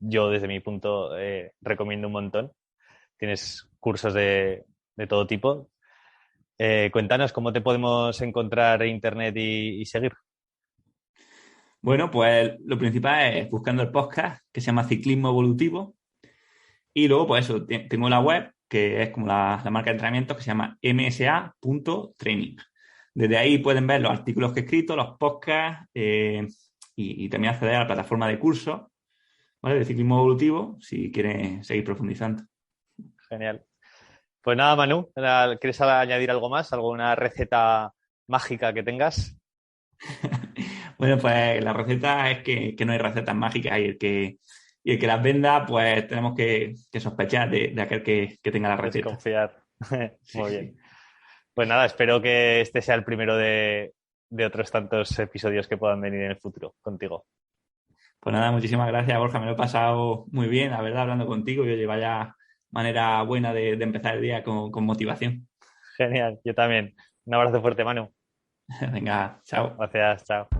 yo desde mi punto recomiendo un montón. Tienes cursos de todo tipo. Cuéntanos cómo te podemos encontrar en internet y seguir. bueno, pues lo principal es buscando el podcast que se llama Ciclismo Evolutivo y luego pues eso, tengo la web que es como la marca de entrenamiento que se llama msa.training. Desde ahí pueden ver los artículos que he escrito, los podcasts y también acceder a la plataforma de cursos, ¿vale? De ciclismo evolutivo si quieren seguir profundizando. Genial. Pues nada, Manu, ¿quieres añadir algo más? ¿Alguna receta mágica que tengas? Bueno, pues la receta es que no hay recetas mágicas y y el que las venda, pues tenemos que sospechar de aquel que tenga la receta. Desconfiar. Muy Sí. bien. Pues nada, espero que este sea el primero de otros tantos episodios que puedan venir en el futuro contigo. Pues nada, muchísimas gracias, Borja. Me lo he pasado muy bien, la verdad, hablando contigo. Y oye, vaya manera buena de empezar el día con motivación. Genial, yo también. Un abrazo fuerte, Manu. Venga, chao. Gracias, chao.